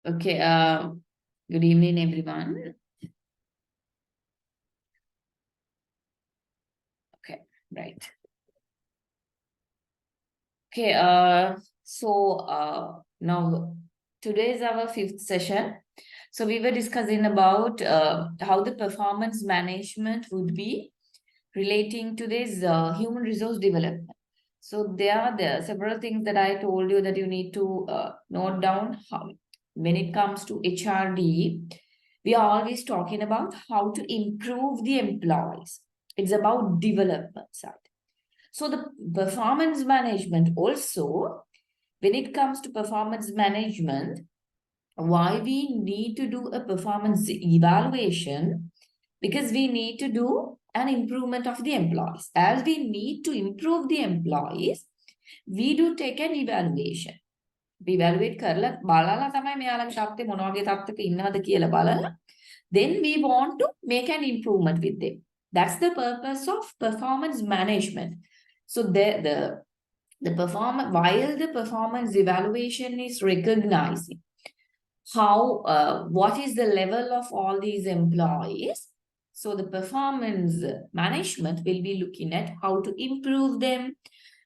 Okay, good evening, everyone. Okay, right. Okay, now today is our fifth session. So we were discussing about how the performance management would be relating to this human resource development. So there are several things that I told you that you need to note down. When it comes to HRD, we are always talking about how to improve the employees. It's about development side. So the performance management also, when it comes to performance management, why we need to do a performance evaluation, because we need to do an improvement of the employees. As we need to improve the employees, we do take an evaluation. We evaluate කරලා බලලා තමයි මෙයාලගේ තත්ත්වය මොන වගේ තත්ත්වයක ඉන්නවද කියලා බලලා then we want to make an improvement with them. That's the purpose of performance management. So the performance, while the performance evaluation is recognizing how what is the level of all these employees, so the performance management will be looking at how to improve them,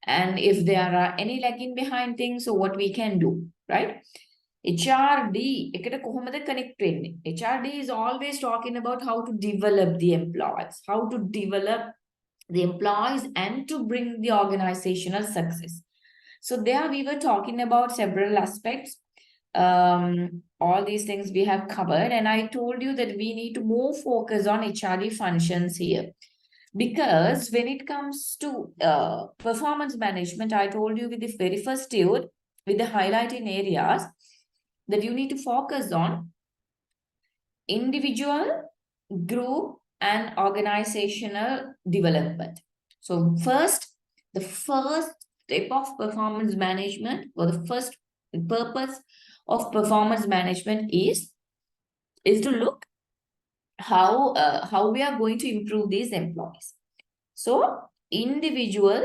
and if there are any lagging behind things, so what we can do, right? HRD එකට කොහොමද connect වෙන්නේ? HRD is always talking about how to develop the employees, how to develop the employees and to bring the organizational success. So there we were talking about several aspects. All these things we have covered, and I told you that we need to more focus on HRD functions here. Because when it comes to performance management, I told you with the very first dude, with the highlighting areas, that you need to focus on individual, group, and organizational development. So the first step of performance management, or the first purpose of performance management is to look how we are going to improve these employees. So individual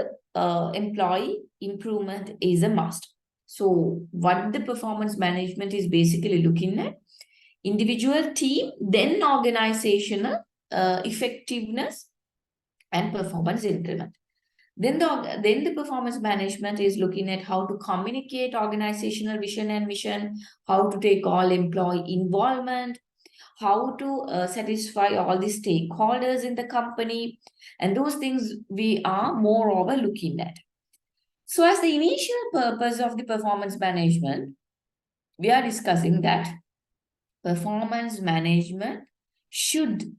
employee improvement is a must. So what the performance management is basically looking at: individual, team, then organizational effectiveness and performance increment. Then the performance management is looking at how to communicate organizational vision and mission, how to take all employee involvement, how to satisfy all the stakeholders in the company, and those things we are moreover looking at. So as the initial purpose of the performance management, we are discussing that performance management should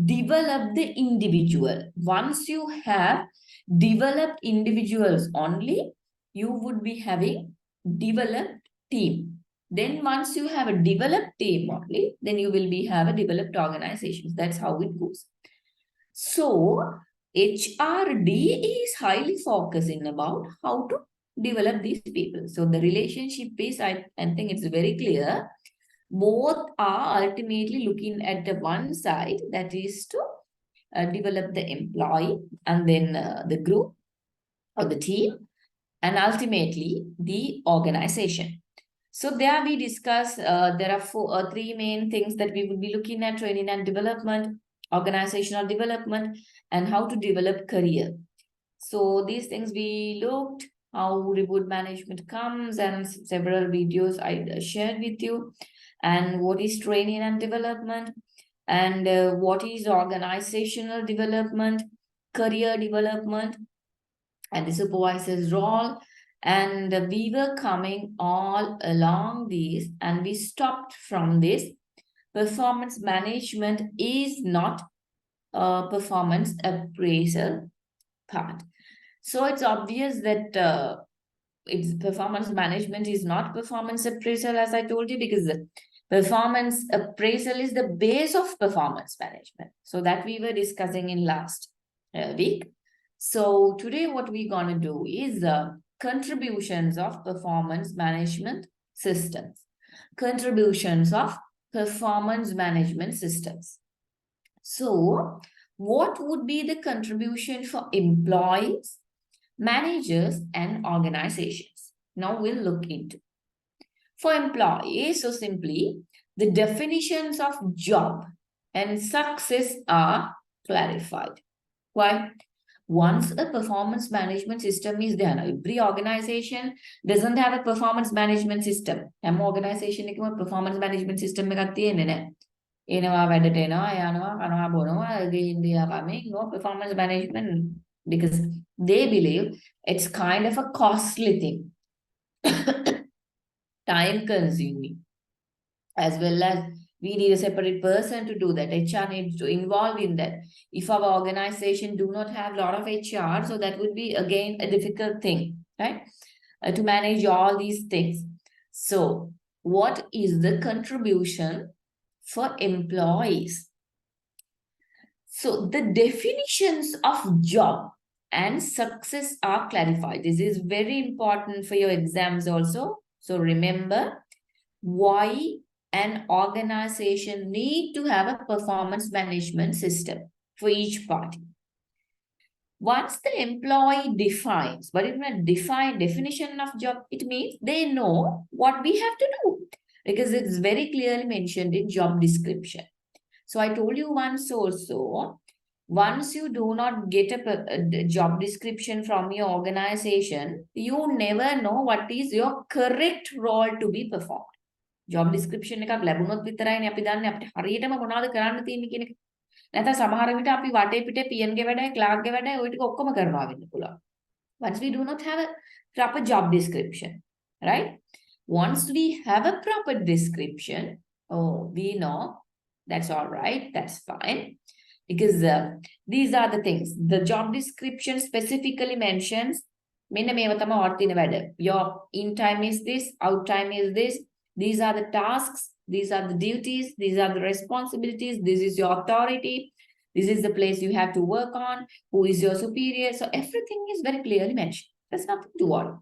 develop the individual. Once you have developed individuals only, you would be having developed team. Then once you have a developed team only, then you will be have a developed organizations. That's how it goes. So HRD is highly focusing about how to develop these people. So the relationship is, I think it's very clear. Both are ultimately looking at the one side, that is to develop the employee, and then the group or the team, and ultimately the organization. So there we discuss, there are three main things that we will be looking at: training and development, organizational development, and how to develop career. So these things we looked, how reward management comes, and several videos I shared with you, and what is training and development, and what is organizational development, career development, and the supervisor's role. And we were coming all along these, and we stopped from this. Performance management is not a performance appraisal part. So it's obvious that it's performance management is not performance appraisal, as I told you, because the performance appraisal is the base of performance management. So that we were discussing in last week. So today what we're going to do is contributions of performance management systems. Contributions of performance management systems. So what would be the contribution for employees, managers, and organizations? Now we'll look into. For employees, so simply, the definitions of job and success are clarified. Why? Once a performance management system is there, every organization doesn't have a performance management system. Every organization has a performance management system. එනවා වැඩට එනවා යනවා කනවා බොනවා India coming no performance management because they believe it's kind of a costly thing time consuming as well as we need a separate person to do that. HR needs to involve in that. If our organization do not have a lot of HR, so that would be again a difficult thing, right? To manage all these things. So what is the contribution for employees? So the definitions of job and success are clarified. This is very important for your exams also. So remember why an organization need to have a performance management system for each party. Once the employee defines, but in a defined definition of job, it means they know what we have to do because it's very clearly mentioned in job description. So I told you once also, once you do not get a job description from your organization, you never know what is your correct role to be performed. Job description එකක් ලැබුණොත් විතරයිනේ අපි දන්නේ අපිට හරියටම මොනවද කරන්න තියෙන්නේ කියන එක. නැත්නම් සමහර විට අපි වටේ පිටේ PM ගේ වැඩයි ක්ලාක් ගේ වැඩයි ওই ටික ඔක්කොම කරනවා වෙන්න පුළුවන්. Once we do not have a proper job description, right? Once we have a proper description, oh, we know that's all right, that's fine. Because these are the things. The job description specifically mentions මෙන්න මේව තමයි ඔයාලට තියෙන වැඩ. Your in time is this, out time is this. These are the tasks, these are the duties, these are the responsibilities, this is your authority, this is the place you have to work on, who is your superior. So everything is very clearly mentioned. There's nothing to worry.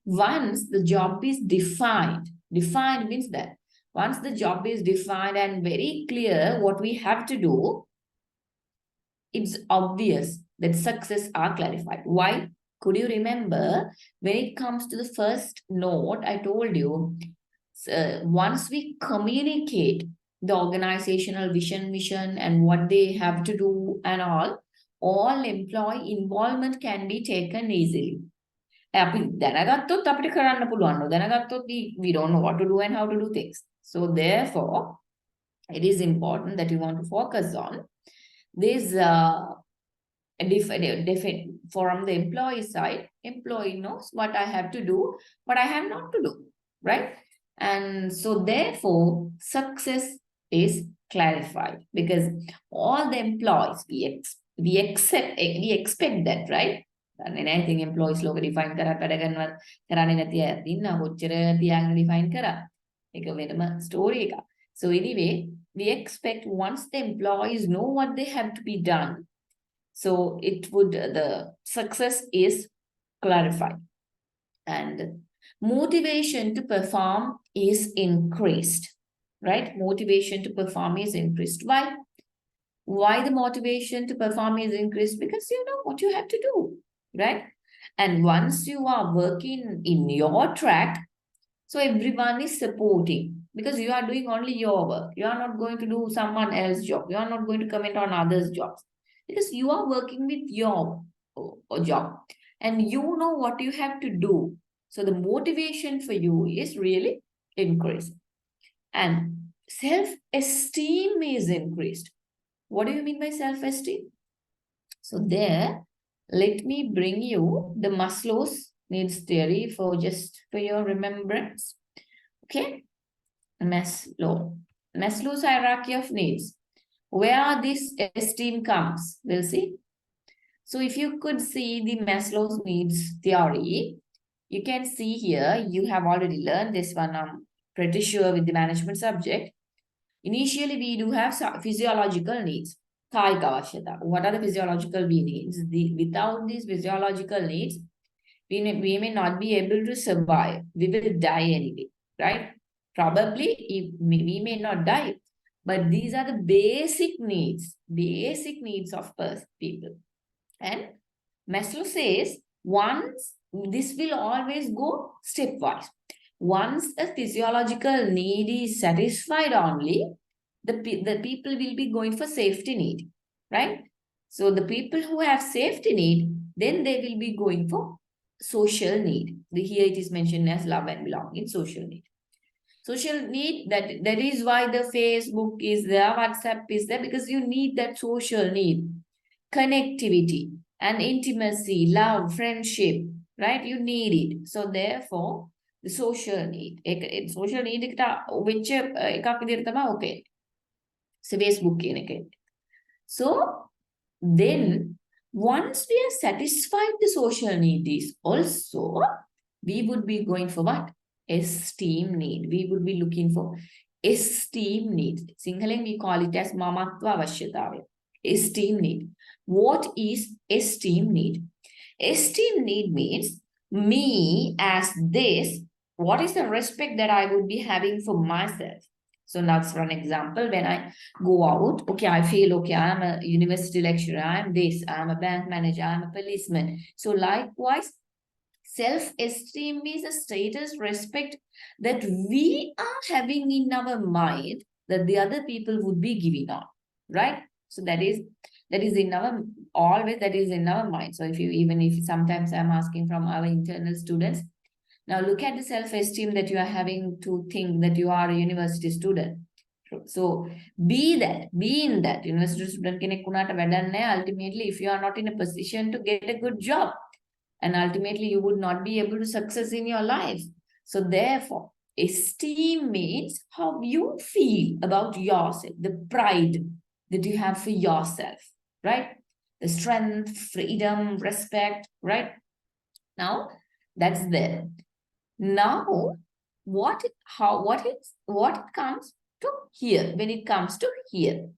Once the job is defined means that once the job is defined and very clear what we have to do, it's obvious that success are clarified. Why? Could you remember when it comes to the first note, I told you, once we communicate the organizational vision, mission, and what they have to do and all employee involvement can be taken easily. අපි දැනගත්තොත් අපිට කරන්න පුළුවන්. දැනගත්තොත් we don't know what to do and how to do things. So therefore, it is important that you want to focus on this from the employee side. Employee knows what I have to do, what I have not to do, right? And so therefore, success is clarified because all the employees, we expect that, right? And anything employees logo define කරන්නේ නැති අය ඉන්නා කොච්චර තියාගෙන define කරා ඒක වෙනම story එකක්. So anyway, we expect once the employees know what they have to be done, so the success is clarified and motivation to perform is increased, right? Motivation to perform is increased. Why? Why the motivation to perform is increased? Because you know what you have to do, right? And once you are working in your track, so everyone is supporting because you are doing only your work. You are not going to do someone else's job. You are not going to comment on others' jobs because you are working with your job and you know what you have to do. So the motivation for you is really increased. And self-esteem is increased. What do you mean by self-esteem? So there, let me bring you the Maslow's needs theory for your remembrance. Okay? Maslow's hierarchy of needs. Where this esteem comes, we'll see. So if you could see the Maslow's needs theory, you can see here, you have already learned this one, I'm pretty sure with the management subject. Initially, we do have physiological needs. What are the physiological needs? Without these physiological needs, we may not be able to survive. We will die anyway, right? Probably we may not die, but these are the basic needs of people. And Maslow says once this will always go stepwise. Once a physiological need is satisfied only, the people will be going for safety need, right? So the people who have safety need, then they will be going for social need. Here it is mentioned as love and belonging, social need. Social need, that is why the Facebook is there, WhatsApp is there, because you need that social need, connectivity and intimacy, love, friendship, right? You need it. So therefore, the social need. Social need which okay. So Facebook So then once we are satisfied the social need is also, we would be going for what? Esteem need. We would be looking for esteem need. Sinhaleng we call it as mamatva avashyatavaya. Esteem need. What is esteem need? Esteem need means me as this. What is the respect that I would be having for myself? So now for an example, when I go out, okay, I feel, okay, I'm a university lecturer, I'm this, I'm a bank manager, I'm a policeman. So likewise, self-esteem is a status respect that we are having in our mind that the other people would be giving on, right? So that is in our, always that is in our mind. So if you, even if sometimes I'm asking from our internal students, now look at the self-esteem that you are having to think that you are a university student. So be in that university student ultimately if you are not in a position to get a good job, and ultimately you would not be able to success in your life. So therefore, esteem means how you feel about yourself, the pride that you have for yourself, right? The strength, freedom, respect, right? Now that's there. Now, what it comes to here, when it comes to here,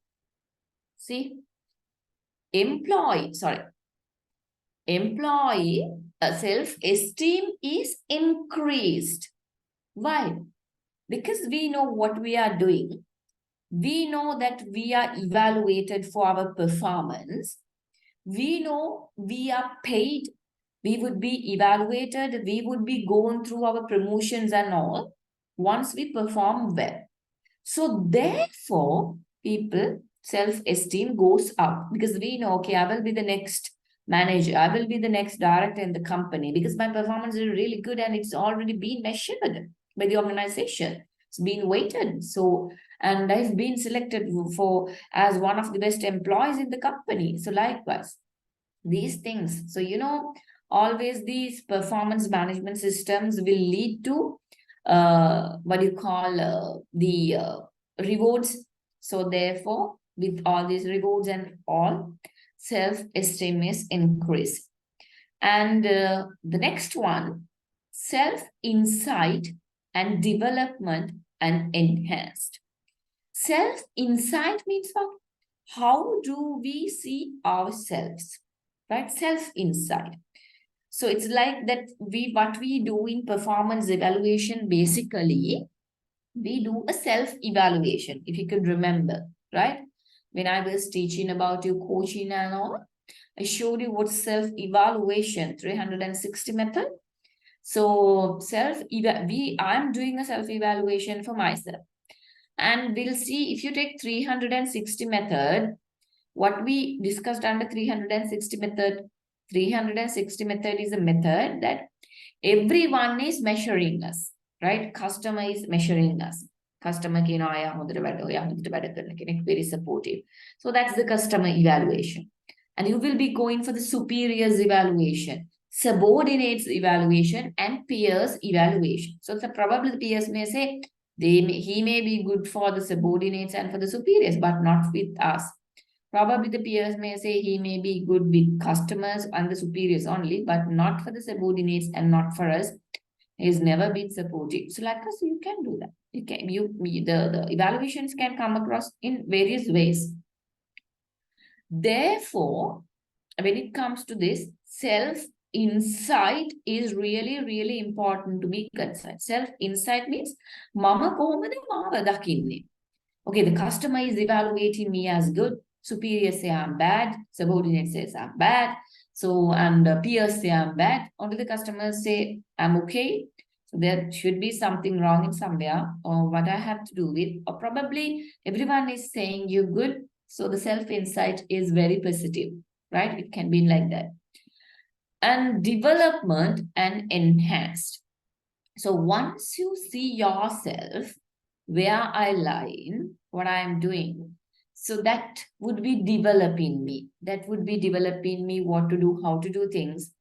see, employee self-esteem is increased. Why? Because we know what we are doing. We know that we are evaluated for our performance. We know we are paid. We would be evaluated. We would be going through our promotions and all once we perform well. So therefore, people self-esteem goes up because we know, okay, I will be the next manager. I will be the next director in the company because my performance is really good and it's already been measured by the organization. It's been weighted. So, and I've been selected for as one of the best employees in the company. So likewise, these things. So, always these performance management systems will lead to what you call the rewards. So therefore, with all these rewards and all, self-esteem is increased. And the next one, self-insight and development and enhanced. Self-insight means what? How do we see ourselves? Right? Self-insight. So it's like that what we do in performance evaluation, basically, we do a self-evaluation, if you could remember, right? When I was teaching about your coaching and all, I showed you what self-evaluation, 360 method. So I'm doing a self-evaluation for myself. And we'll see if you take 360 method, what we discussed under 360 method. 360 method is a method that everyone is measuring us, right? Customer is measuring us. Customer very supportive. So that's the customer evaluation. And you will be going for the superiors evaluation, subordinates evaluation, and peers evaluation. So probably the peers may say he may be good for the subordinates and for the superiors, but not with us. Probably the peers may say he may be good with customers and the superiors only, but not for the subordinates and not for us. He's never been supportive. So like us, you can do that. The evaluations can come across in various ways. Therefore, when it comes to this, self-insight is really, really important to be concerned. Self-insight means, mama kohomada mawa dakinne. Okay, the customer is evaluating me as good. Superiors say I'm bad. Subordinate says I'm bad. So, and peers say I'm bad. Only the customers say I'm okay. So there should be something wrong in somewhere, or what I have to do with, or probably everyone is saying you're good. So the self-insight is very positive, right? It can be like that. And development and enhanced. So once you see yourself, where I lie, what I am doing, so that would be developing me. That would be developing me what to do, how to do things.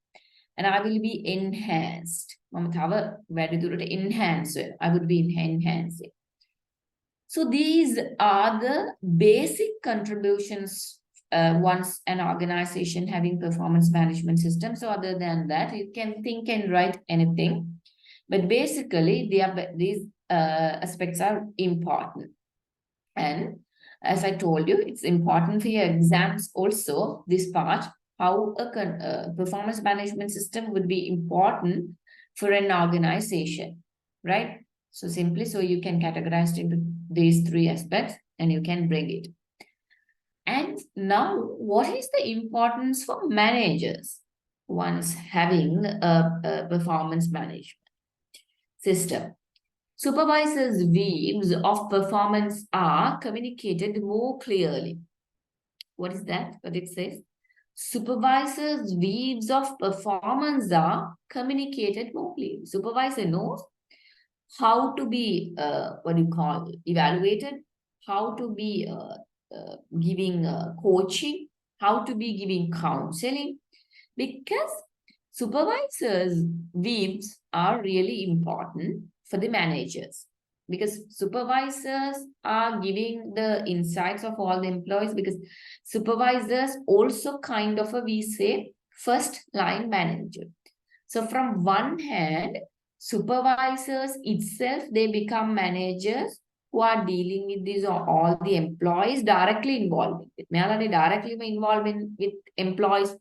And I will be enhanced. මම තව වැඩිදුරට enhance වෙනවා. I would be enhancing. So these are the basic contributions once an organization having performance management system. So other than that, you can think and write anything. But basically, these aspects are important. And as I told you, it's important for your exams also, this part, how a performance management system would be important for an organization, right? So simply, so you can categorize it into these three aspects and you can bring it. And now, what is the importance for managers once having a performance management system? Supervisors' views of performance are communicated more clearly. What is that? What it says? Supervisors' views of performance are communicated more clearly. Supervisor knows how to be, evaluated, how to be giving coaching, how to be giving counseling, because supervisors' views are really important for the managers, because supervisors are giving the insights of all the employees, because supervisors also kind of we say first line manager. So from one hand, supervisors itself, they become managers who are dealing with these all the employees directly involved with. Directly involved with employees.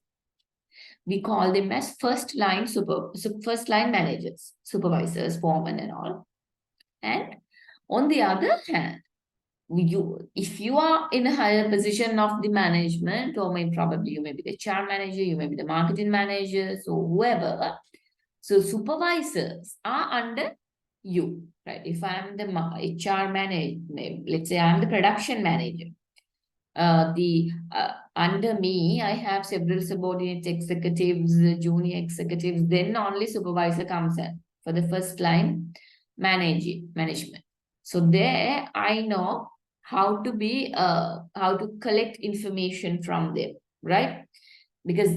We call them as first line managers, supervisors, foremen and all. And on the other hand, if you are in a higher position of the management, or probably you may be the HR manager, you may be the marketing manager, so whoever. So supervisors are under you, right? If I am the HR manager, let's say I am the production manager. Under me, I have several subordinate executives, junior executives, then only supervisor comes in for the first line management. So there I know how to collect information from them, right? Because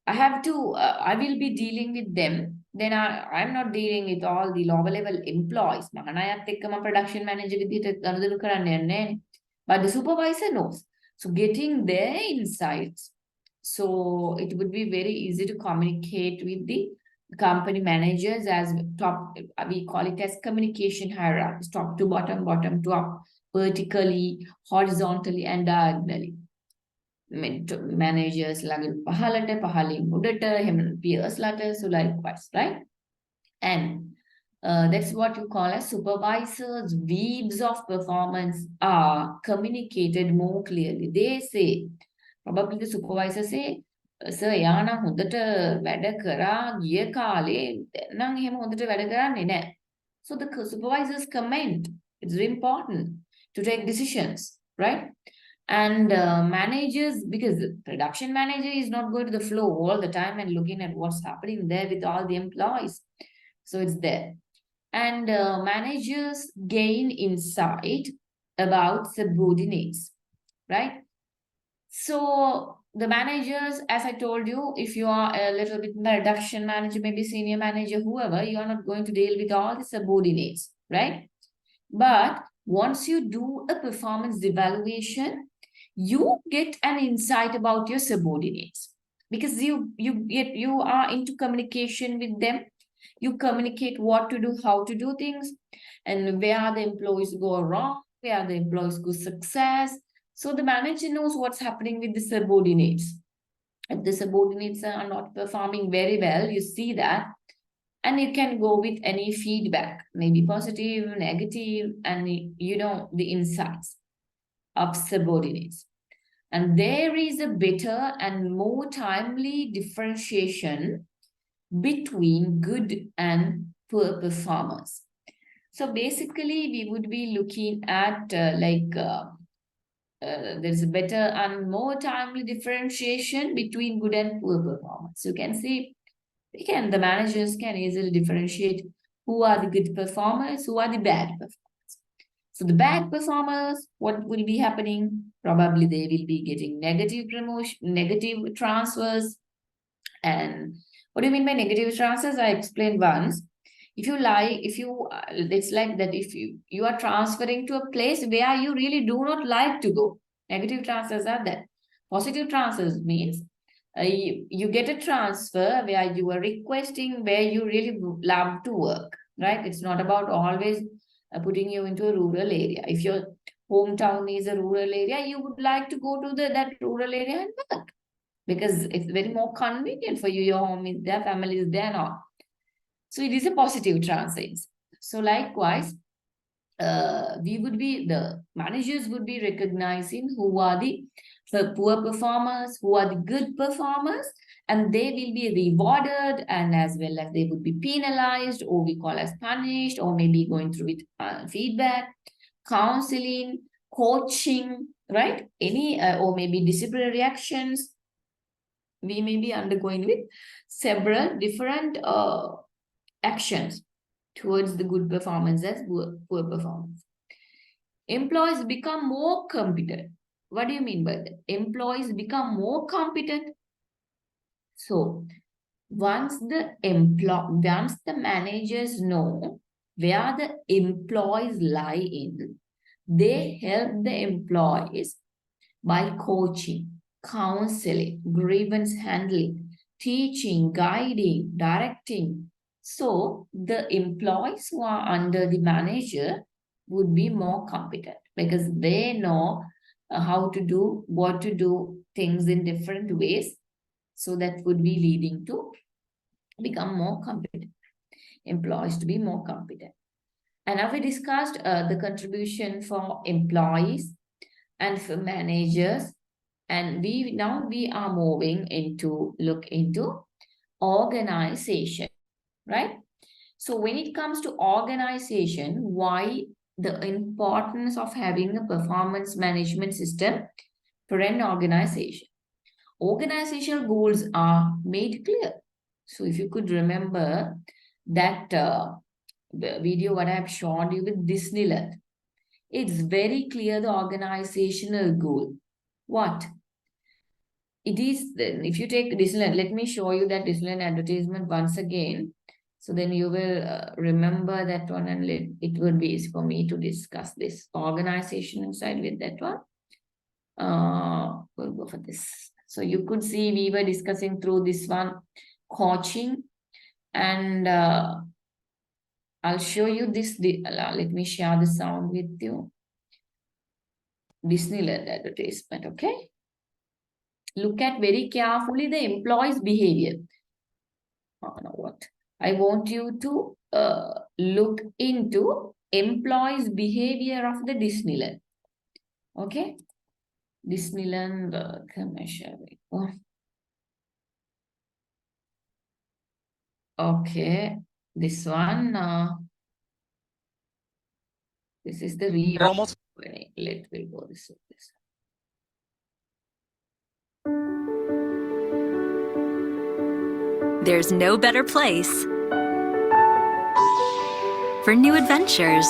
I will be dealing with them. Then I'm not dealing with all the lower level employees. Production manager but the supervisor knows. So getting their insights, so it would be very easy to communicate with the company managers as top, we call it as communication hierarchy, top to bottom, bottom to up, vertically, horizontally, and diagonally. Managers ළඟින් පහළට, පහළින් උඩට, එහෙම peers ළට, so likewise, right? And that's what you call as supervisors' views of performance are communicated more clearly. They say, probably the supervisor say, sir, යානා හොඳට වැඩ කරා ගිය කාලේ නම් එහෙම හොඳට වැඩ කරන්නේ නැහැ. So the supervisors comment. It's very important to take decisions, right? And managers, because the production manager is not going to the flow all the time and looking at what's happening there with all the employees. So it's there. And managers gain insight about subordinates, right? So the managers, as I told you, if you are a little bit production manager, maybe senior manager, whoever, you are not going to deal with all the subordinates, right? But once you do a performance evaluation, you get an insight about your subordinates, because you are into communication with them. You communicate what to do, how to do things, and where the employees go wrong, where the employees go success. So the manager knows what's happening with the subordinates. If the subordinates are not performing very well, you see that. And you can go with any feedback, maybe positive, negative, and you know the insights of subordinates. And there is a better and more timely differentiation between good and poor performers. So basically, we would be looking at there's a better and more timely differentiation between good and poor performance. You can see, the managers can easily differentiate who are the good performers, who are the bad performers. So the bad performers, what will be happening? Probably they will be getting negative promotion, negative transfers. And what do you mean by negative transfers? I explained once. It's like that if you are transferring to a place where you really do not like to go. Negative transfers are that. Positive transfers means you get a transfer where you are requesting where you really love to work, right? It's not about always putting you into a rural area. If your hometown is a rural area, you would like to go to that rural area and work because it's very more convenient for you. Your home is there, family is there, not. So it is a positive transit. So likewise, the managers would be recognizing who are the poor performers, who are the good performers, and they will be rewarded, and as well as they would be penalized, or we call as punished, or maybe going through with feedback, counseling, coaching, right? Or maybe disciplinary actions. We may be undergoing with several different actions towards the good performance as poor performance. Employees become more competent. What do you mean by that? Employees become more competent. So once the managers know where the employees lie in, they help the employees by coaching, counseling, grievance handling, teaching, guiding, directing. So the employees who are under the manager would be more competent because they know how to do, what to do, things in different ways. So that would be leading to become more competent, employees to be more competent. And now we discussed the contribution for employees and for managers. And now we are moving into look into organization, right? So when it comes to organization, why the importance of having a performance management system for an organization? Organizational goals are made clear. So if you could remember that video what I have shown you with Disneyland, it's very clear the organizational goal. What? It is, if you take Disneyland, let me show you that Disneyland advertisement once again. So then you will remember that one, and it would be easy for me to discuss this organizational side with that one. We'll go for this. So you could see we were discussing through this one, coaching, and I'll show you this. Let me share the sound with you. Disneyland advertisement, okay? Look at very carefully the employee's behavior. I want you to look into employees' behavior of the Disneyland. Okay? Disneyland commercial. Okay, this one. This is the real. Let me go this. There's no better place for new adventures,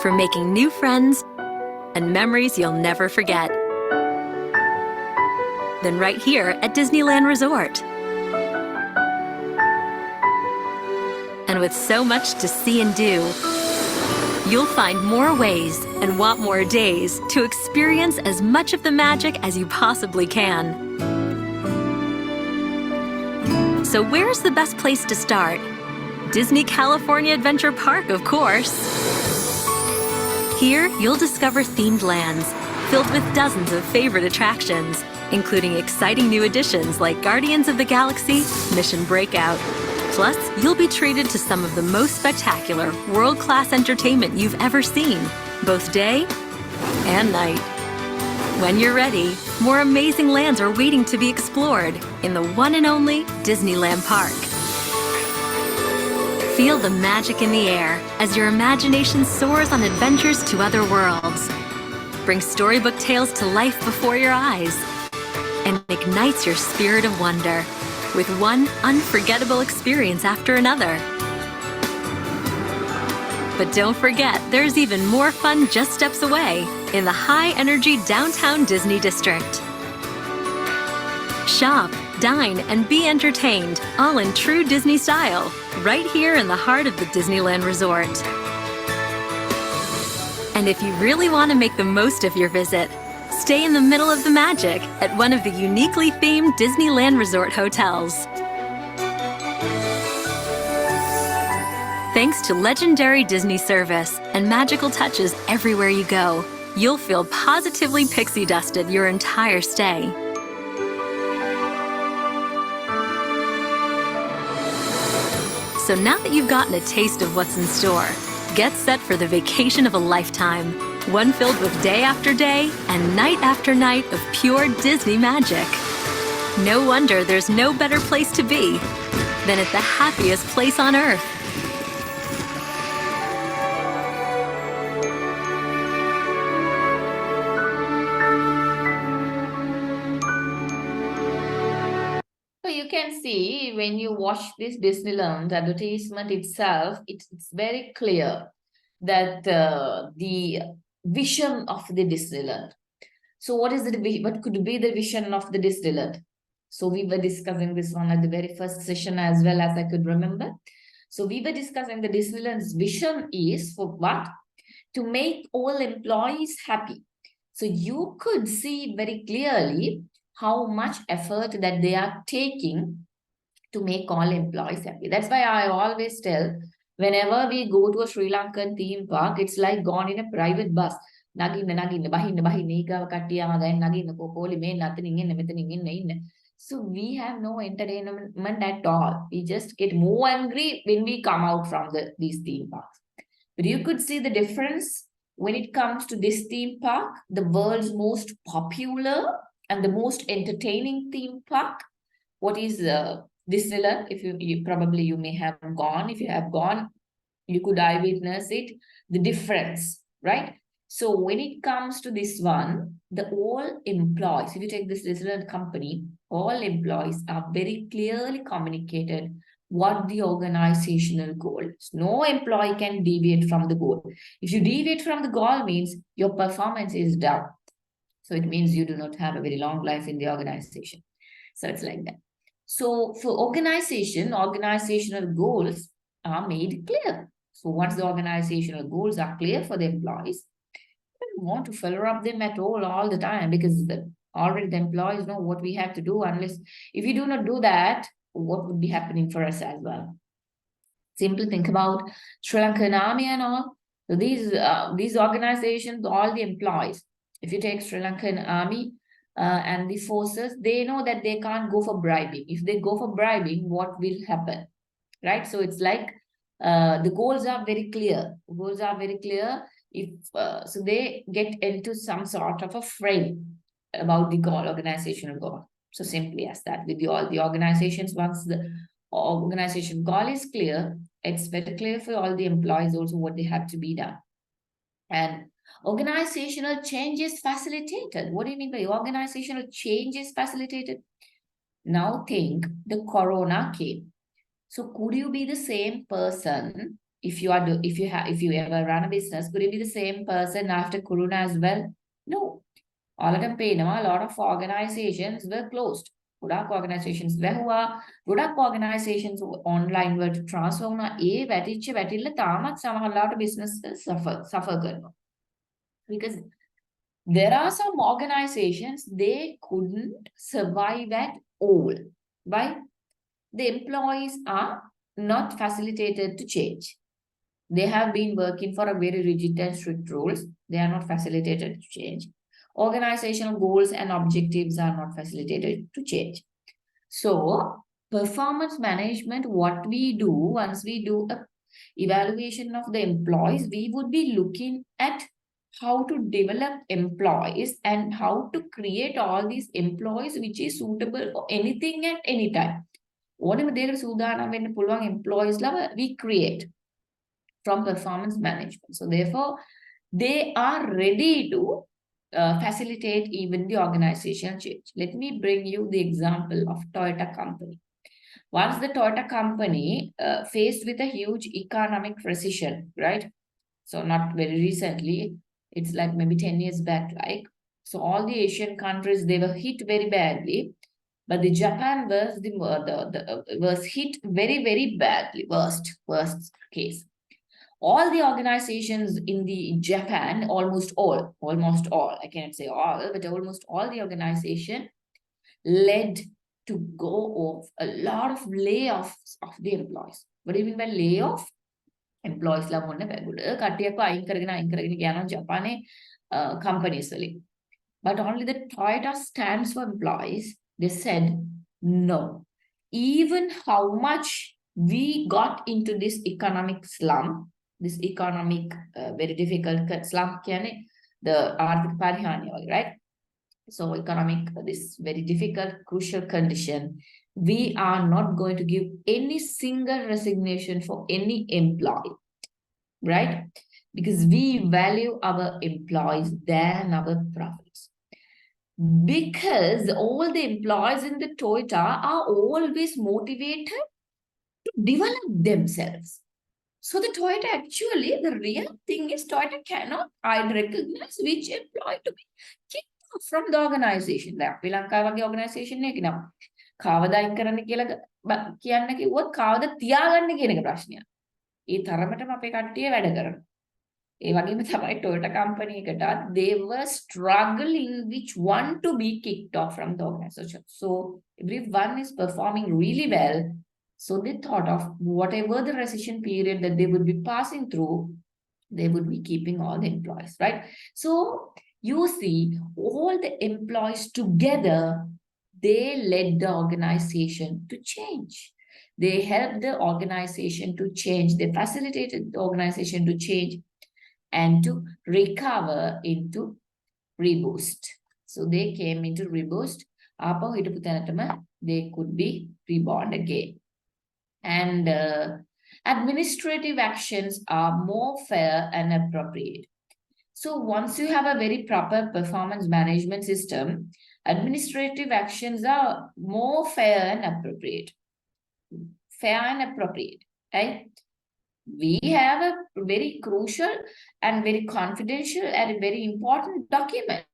for making new friends and memories you'll never forget, than right here at Disneyland Resort. And with so much to see and do, you'll find more ways and want more days to experience as much of the magic as you possibly can. So where's the best place to start? Disney California Adventure Park, of course. Here, you'll discover themed lands filled with dozens of favorite attractions, including exciting new additions like Guardians of the Galaxy, Mission Breakout. Plus, you'll be treated to some of the most spectacular, world-class entertainment you've ever seen, both day and night. When you're ready, more amazing lands are waiting to be explored in the one and only Disneyland Park. Feel the magic in the air as your imagination soars on adventures to other worlds. Brings storybook tales to life before your eyes and ignites your spirit of wonder with one unforgettable experience after another. But don't forget, there's even more fun just steps away in the high-energy downtown Disney district. Shop, dine, and be entertained, all in true Disney style, right here in the heart of the Disneyland Resort. And if you really want to make the most of your visit, stay in the middle of the magic at one of the uniquely themed Disneyland Resort hotels. Thanks to legendary Disney service and magical touches everywhere you go, you'll feel positively pixie dusted your entire stay. So now that you've gotten a taste of what's in store, get set for the vacation of a lifetime, one filled with day after day and night after night of pure Disney magic. No wonder there's no better place to be than at the happiest place on Earth. So you can see when you watch this Disneyland advertisement itself, it's very clear that the vision of the Disneyland. So what could be the vision of the Disneyland? So we were discussing this one at the very first session as well as I could remember. So we were discussing the Disneyland's vision is for what? To make all employees happy. So you could see very clearly how much effort that they are taking to make all employees happy. That's why I always tell, whenever we go to a Sri Lankan theme park, it's like gone in a private bus. So we have no entertainment at all. We just get more angry when we come out from these theme parks. But you could see the difference when it comes to this theme park, the world's most popular and the most entertaining theme park. What is Disneyland? If you probably you may have gone. If you have gone, you could eyewitness it. The difference, right? So when it comes to this one, all employees, if you take this Disneyland company, all employees are very clearly communicated what the organizational goal is. No employee can deviate from the goal. If you deviate from the goal, means your performance is down. So it means you do not have a very long life in the organization. So it's like that. So for organizational goals are made clear. So once the organizational goals are clear for the employees, you don't want to follow up them at all the time, because already the employees know what we have to do. Unless if we do not do that, what would be happening for us as well? Simply think about Sri Lankan Army and all. So these organizations, all the employees, if you take Sri Lankan Army and the forces, they know that they can't go for bribing. If they go for bribing, what will happen? Right? So it's like the goals are very clear. Goals are very clear. If so they get into some sort of a frame about the goal, organizational goal. So simply as that, with all the organizations, once the organization goal is clear, it's very clear for all the employees also what they have to be done. And organizational change is facilitated. What do you mean by organizational change is facilitated? Now think the corona came. So could you be the same person if you ever run a business? Could you be the same person after corona as well? No. All of them pay. A lot of organizations were closed. ගොඩක් organizations වැහුවා. ගොඩක් organizations online වලට transfer වුණා. ඒ වැටිල්ල තාමත් සමහරලාට business suffer කරනවා. Because there are some organizations, they couldn't survive at all. Why? The employees are not facilitated to change. They have been working for a very rigid and strict rules. They are not facilitated to change. Organizational goals and objectives are not facilitated to change. So performance management, what we do once we do a evaluation of the employees, we would be looking at how to develop employees and how to create all these employees which is suitable for anything at any time. ඕනෙම දෙයකට සූදානම් වෙන්න පුළුවන් employees ලව we create from performance management. So therefore, they are ready to facilitate even the organizational change. Let me bring you the example of Toyota company. Once the Toyota company faced with a huge economic recession, right? So not very recently, it's like maybe 10 years back, like. So all the Asian countries, they were hit very badly. But the Japan was hit very, very badly, worst case. All the organizations in the Japan, almost all, I cannot say all, but almost all the organization led to go off a lot of layoffs of the employees. What do you mean by layoff? Employees la මොන්න බැගුඩ කට්ටියක්ව අයින් කරගෙන යනවා ජපානයේ companies වලින්. But only the Toyota stands for employees. They said no. Even how much we got into this economic slum, this economic very difficult slum, the ආර්ථික පරිහානිය වගේ, right? So economic, this very difficult, crucial condition, we are not going to give any single resignation for any employee, right? Because we value our employees than our profits. Because all the employees in the Toyota are always motivated to develop themselves. So the Toyota actually, the real thing is Toyota cannot recognize which employee to be kicked off from the organization. අපි ලංකාව වගේ organization එකක නම් කවදා අයින් කරන්න කියලා කියන්න කිව්වොත් කවදා තියාගන්න කියන එක ප්‍රශ්නයක්. ඒ තරමටම අපේ කට්ටිය වැඩ කරනවා. ඒ වගේම තමයි Toyota company එකටත් they were struggling which one to be kicked off from the organization. So everyone is performing really well. So they thought of whatever the recession period that they would be passing through, they would be keeping all the employees, right? So you see, all the employees together, they led the organization to change. They helped the organization to change. They facilitated the organization to change and to recover into reboost. So they came into reboost. They could be reborn again. And administrative actions are more fair and appropriate. So once you have a very proper performance management system, administrative actions are more fair and appropriate. Fair and appropriate, right? We have a very crucial and very confidential and very important document.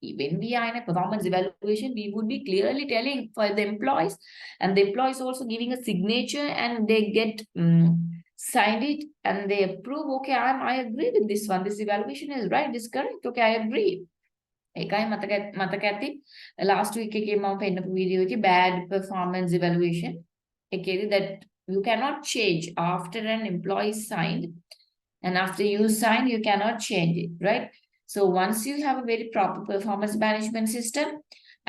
When we are in a performance evaluation, we would be clearly telling for the employees, and the employees also giving a signature, and they get signed it and they approve. Okay, I agree with this one. This evaluation is right. This is correct. Okay, I agree. එකයි මතක ඇති last week එකේ මම පෙන්නපු video එකේ bad performance evaluation එකේදී that you cannot change after an employee signed, and after you sign you cannot change it, right? So once you have a very proper performance management system,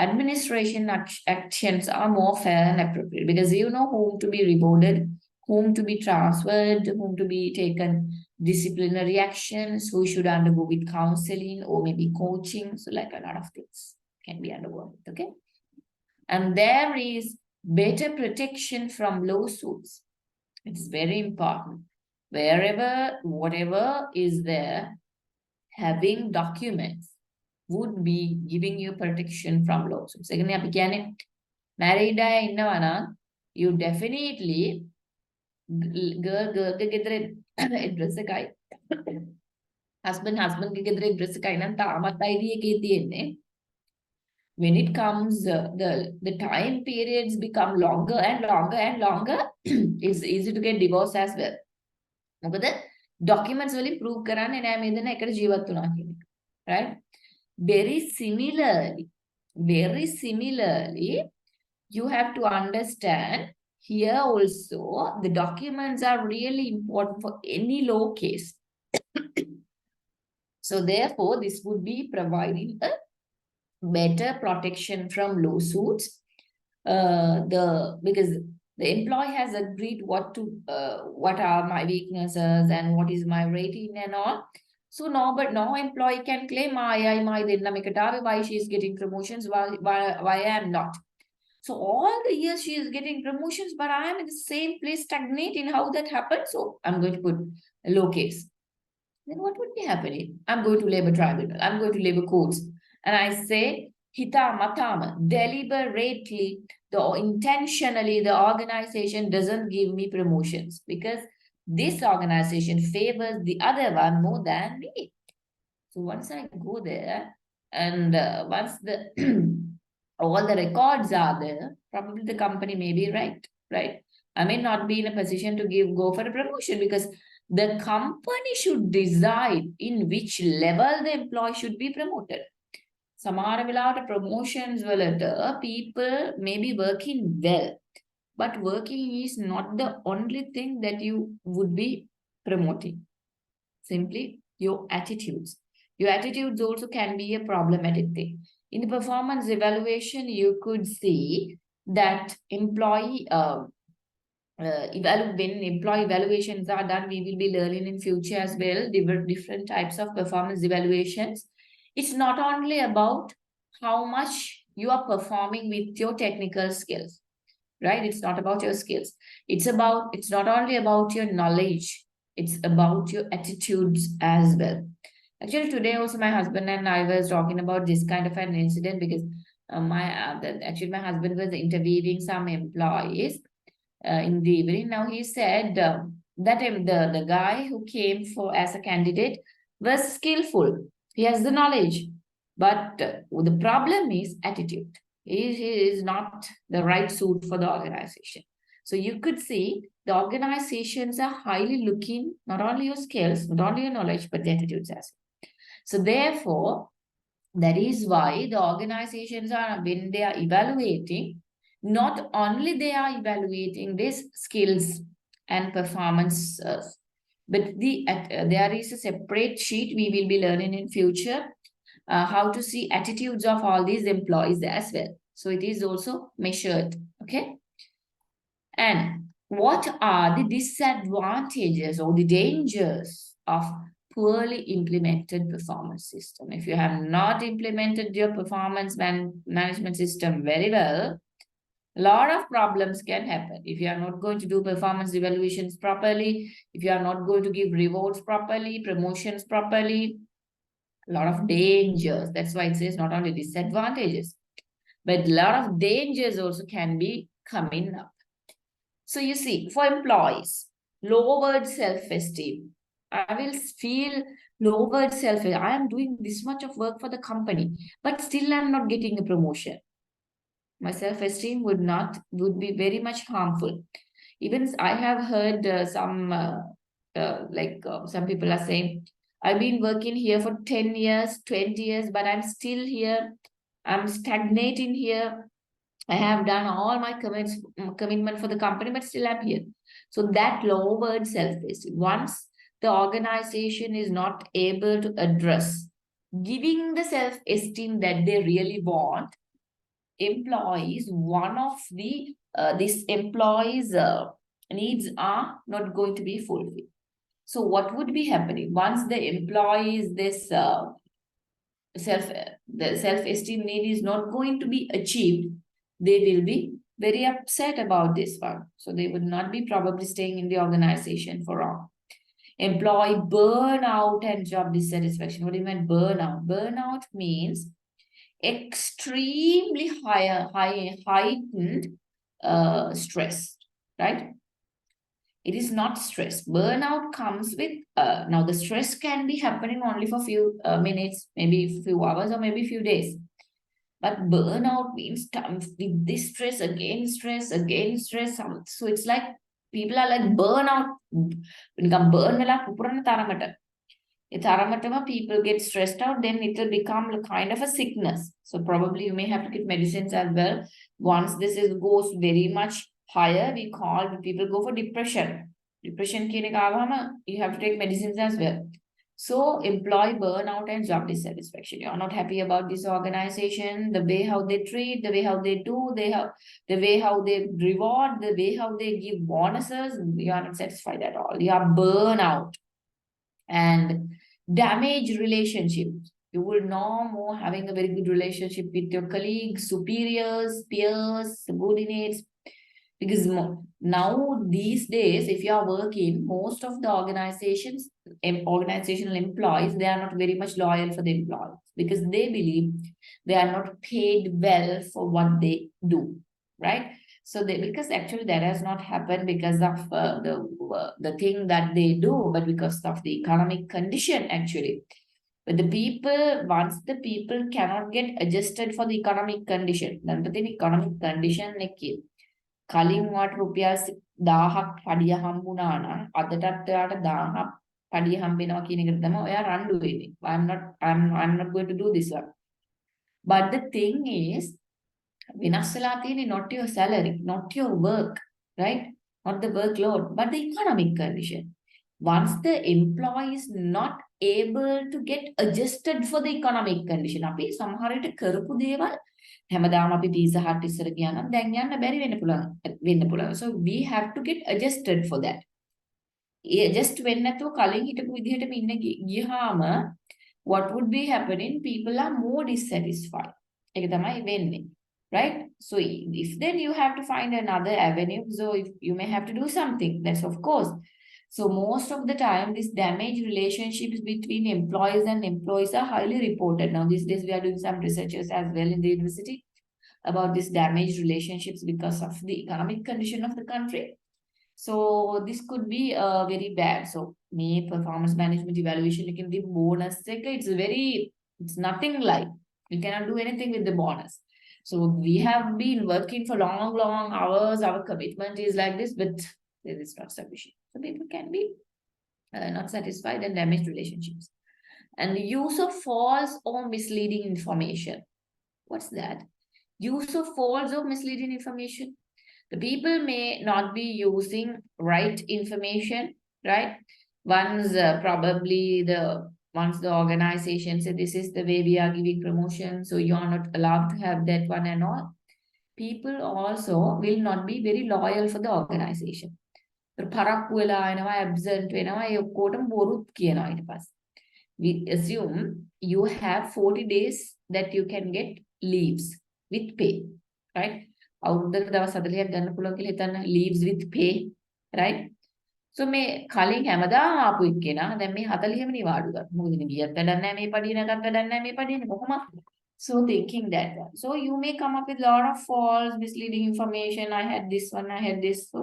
administration actions are more fair and appropriate, because you know whom to be rewarded, whom to be transferred, whom to be taken disciplinary actions, who should undergo with counseling or maybe coaching. So like a lot of things can be undergone, okay? And there is better protection from lawsuits. It's very important. Wherever, whatever is there, having documents would be giving you protection from lawsuits. Secondly, අපි කියන්නේ married අය ඉන්නවා නම් you definitely girl ගේ ගෙදර address එකයි husband ගේ ගෙදර address එකයි නම් තාමත් ID එකේ තියෙන්නේ. When it comes, the time periods become longer and longer and longer, it's easy to get divorced as well. මොකද documents වලින් prove කරන්නේ නෑ මේ දෙන එකට ජීවත් වුණා කියන එක, right? Very similarly, you have to understand here also the documents are really important for any law case. So therefore, this would be providing a better protection from lawsuits. Because the employee has agreed what are my weaknesses and what is my rating and all. So no employee can claim why she is getting promotions, why I am not. So all the years she is getting promotions, but I am in the same place stagnating. How that happened? So I'm going to put a low case. Then what would be happening? I'm going to labor tribunal. I'm going to labor courts. And I say, hita matama, deliberately, intentionally, the organization doesn't give me promotions because this organization favors the other one more than me. So once I go there, and once the all the records are there, probably the company may be right, right? I may not be in a position to go for a promotion because the company should decide in which level the employee should be promoted. Samara without promotions will people may be working well, but working is not the only thing that you would be promoting. Simply your attitudes. Your attitudes also can be a problematic thing. In the performance evaluation, you could see that when employee evaluations are done, we will be learning in future as well, different types of performance evaluations. It's not only about how much you are performing with your technical skills, right? It's not about your skills. It's not only about your knowledge, it's about your attitudes as well. Actually, today also my husband and I was talking about this kind of an incident because my husband was interviewing some employees in the evening. Now he said that the guy who came for as a candidate was skillful. He has the knowledge, but the problem is attitude. He is not the right suit for the organization. So you could see the organizations are highly looking not only your skills, not only your knowledge, but the attitudes as well. So therefore, that is why the organizations are, when they are evaluating, not only they are evaluating these skills and performance, but there is a separate sheet we will be learning in future, how to see attitudes of all these employees as well. So it is also measured, okay? And what are the disadvantages or the dangers of poorly implemented performance system? If you have not implemented your performance management system very well, a lot of problems can happen. If you are not going to do performance evaluations properly, if you are not going to give rewards properly, promotions properly, a lot of dangers. That's why it says not only disadvantages, but a lot of dangers also can be coming up. So you see, for employees, lowered self-esteem. I will feel lowered self-esteem. I am doing this much of work for the company, but still I'm not getting a promotion. My self-esteem would be very much harmful. Even I have heard some people are saying, I've been working here for 10 years, 20 years, but I'm still here. I'm stagnating here. I have done all my commitment for the company, but still I'm here. So that lowered self-esteem. Once the organization is not able to address giving the self-esteem that they really want, employees, one of the this employees' needs are not going to be fulfilled. So what would be happening once the employees the self-esteem need is not going to be achieved? They will be very upset about this one. So they would not be probably staying in the organization for long. Employee burnout and job dissatisfaction. What do you mean burnout? Burnout means extremely heightened stress, right? It is not stress. Burnout comes with, now the stress can be happening only for few minutes, maybe few hours or maybe few days. But burnout means with this stress, again stress, again stress. So it's like people are like burnout. People get stressed out, then it will become a kind of a sickness. So probably you may have to get medicines as well. Once goes very much higher, people go for depression. Depression you have to take medicines as well. So employee burnout and job dissatisfaction. You're not happy about this organization, the way how they treat, the way how they do, the way how they reward, the way how they give bonuses. You are not satisfied at all. You are burnout and damage relationships. You will no more having a very good relationship with your colleagues, superiors, peers, subordinates. Because now these days, if you are working, most of the organizations, organizational employees, they are not very much loyal for the employees because they believe they are not paid well for what they do, right? So they, because actually that has not happened because of the thing that they do, but because of the economic condition actually. But the people, once the people cannot get adjusted for the economic condition, then the economic condition කලින් වාට රුපියල් 1000ක් පඩිය හම්බුණා නම් අදටත් ඔයාට 1000ක් පඩිය හම්බෙනවා කියන එකට තමයි ඔයා රණ්ඩු වෙන්නේ. I'm not going to do this one. But the thing is වෙනස් වෙලා තියෙන්නේ not your salary, not your work, right? Not the workload, but the economic condition. Once the employee is not able to get adjusted for the economic condition, අපි සමහර විට කරපු දේවල් හැමදාම අපි පීසා හට් ඉස්සර ගියා නම් දැන් යන්න බැරි වෙන්න පුළුවන්. So we have to get adjusted for that. Just වෙන්න නැතුව කලින් හිටපු විදිහටම ඉන්න ගියාම what would be happening? People are more dissatisfied. ඒක තමයි වෙන්නේ. Right? So if then you have to find another avenue. So if you may have to do something, that's of course. So most of the time, these damaged relationships between employees and employees are highly reported. Now, these days we are doing some researches as well in the university about these damaged relationships because of the economic condition of the country. So this could be very bad. So me performance management evaluation can be bonus. It's nothing like you cannot do anything with the bonus. So we have been working for long hours. Our commitment is like this, but it is not sufficient. So people can be not satisfied and damaged relationships. And the use of false or misleading information. What's that? Use of false or misleading information. The people may not be using right information, right? Once the organization said this is the way we are giving promotion, so you are not allowed to have that one and all. People also will not be very loyal for the organization. පරක්කු වෙලා එනවා absent වෙනවා ඒ ඔක්කොටම බොරුත් කියනවා ඊට පස්සේ. We assume you have 40 days that you can get leaves with pay, right? අවුරුද්දකට දවස් 40ක් ගන්න පුළුවන් කියලා හිතන්න, leaves with pay, right? So මේ කලින් හැමදාම ආපු එක්කෙනා දැන් මේ 40ම නිවාඩු ගන්න. මොකද ඉතින් ගියත් වැඩක් නැහැ මේ පඩිය නැගත් වැඩක් නැහැ මේ පඩියනේ කොහොමද? So thinking that one. So you may come up with a lot of false, misleading information. I had this one, I had this. So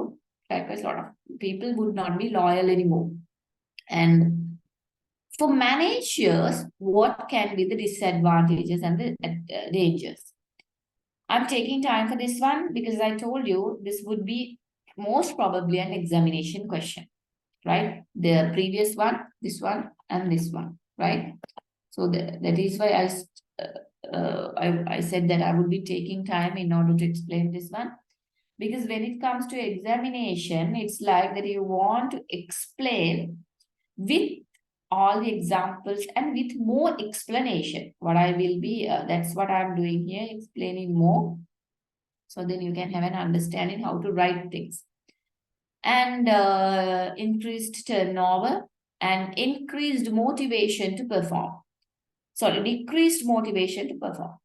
likewise, a lot of people would not be loyal anymore. And for managers, what can be the disadvantages and the dangers? I'm taking time for this one because I told you this would be most probably an examination question, right? The previous one, this one, and this one, right? So that is why I said that I would be taking time in order to explain this one. Because when it comes to examination, it's like that you want to explain with all the examples and with more explanation. What I will be, that's what I'm doing here, explaining more. So then you can have an understanding how to write things. And increased turnover and increased motivation to perform. Sorry, decreased motivation to perform.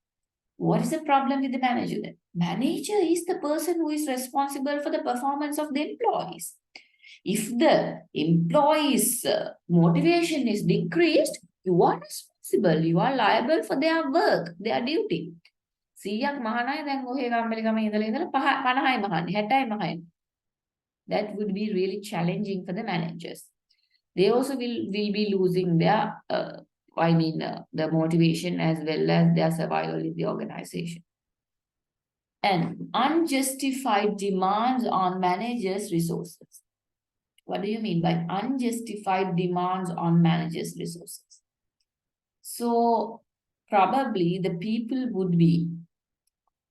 What is the problem with the manager then? Manager is the person who is responsible for the performance of the employees. If the employees' motivation is decreased, you are responsible. You are liable for their work, their duty. 100ක් මහානයි දැන් ඔහේ කම්මැලිකම ඉඳලා 50යි මහානයි 60යි මහානයි. That would be really challenging for the managers. They also will be losing their the motivation as well as their survival in the organization. And unjustified demands on managers' resources. What do you mean by unjustified demands on managers' resources? So probably the people would be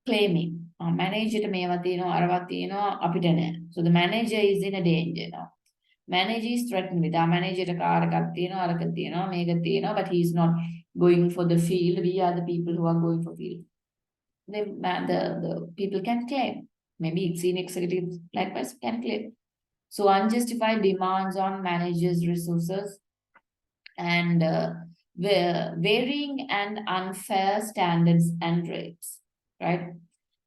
claiming, manager මේවා තියෙනවා අරවා තියෙනවා අපිට නෑ. So the manager is in a danger now. Manager is threatened with our manager එකක් තියෙනවා අරක තියෙනවා මේක තියෙනවා, but he is not going for the field. We are the people who are going for field. The people can claim. Maybe senior executives likewise can claim. So unjustified demands on managers' resources and varying and unfair standards and rates, right?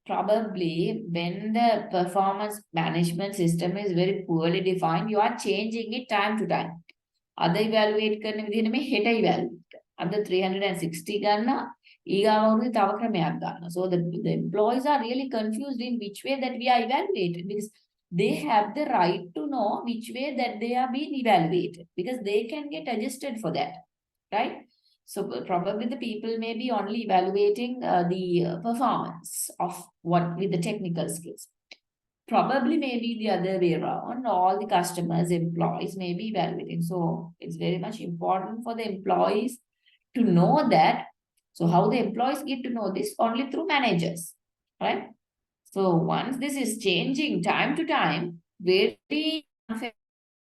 Probably when the performance management system is very poorly defined, you are changing it time to time. අද evaluate කරන විදිහ නෙමෙයි හෙට evaluate කරන. අද 360 ගන්නවා ඊගාව අවුරුද්දේ තව ක්‍රමයක් ගන්නවා. So the employees are really confused in which way that we are evaluated, because they have the right to know which way that they are being evaluated, because they can get adjusted for that, right? So probably the people may be only evaluating the performance of what with the technical skills. Probably maybe the other way around, all the customers, employees may be evaluating. So it's very much important for the employees to know that. So how the employees get to know this? Only through managers, right? So once this is changing time to time, very unfair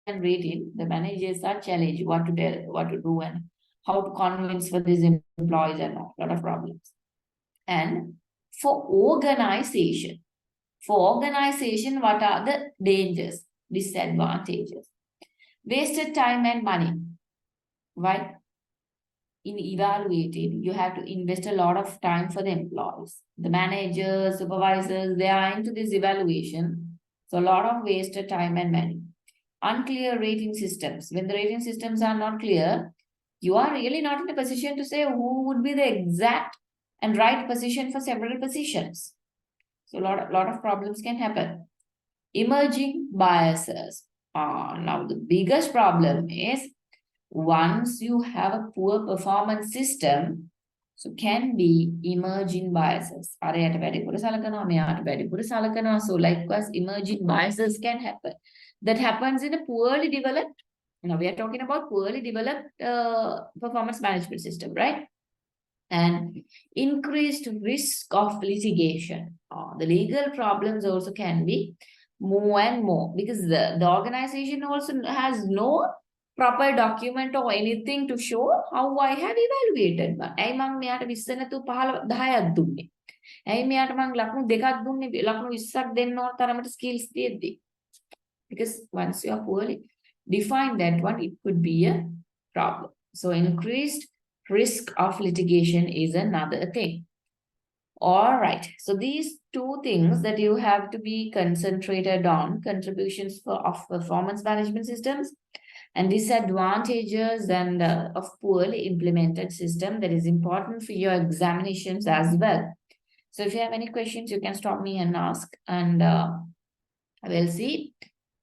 and rating, the managers are challenged what to tell, what to do, and how to convince for these employees, and a lot of problems. And for organization, what are the dangers, disadvantages? Wasted time and money. Why? In evaluating, you have to invest a lot of time for the employees. The managers, supervisors, they are into this evaluation. So a lot of wasted time and money. Unclear rating systems. When the rating systems are not clear, you are really not in a position to say who would be the exact and right position for several positions. So a lot of problems can happen. Emerging biases. Now the biggest problem is once you have a poor performance system, so can be emerging biases. So likewise, emerging biases can happen. That happens in a poorly developed, now we are talking about poorly developed performance management system, right? And increased risk of litigation. The legal problems also can be more and more, because the organization also has no proper document or anything to show how I have evaluated. ඇයි මං මෙයාට 20 නැතුව 10ක් දුන්නේ? ඇයි මෙයාට මං ලකුණු 2ක් දුන්නේ? ලකුණු 20ක් දෙන්න ඕන තරමට skills තියෙද්දි. Because once you are poorly defined that one, it could be a problem. So increased risk of litigation is another thing. All right. So these two things that you have to be concentrated on: contributions of performance management systems and disadvantages and of poorly implemented system, that is important for your examinations as well. So if you have any questions, you can stop me and ask, and we'll see.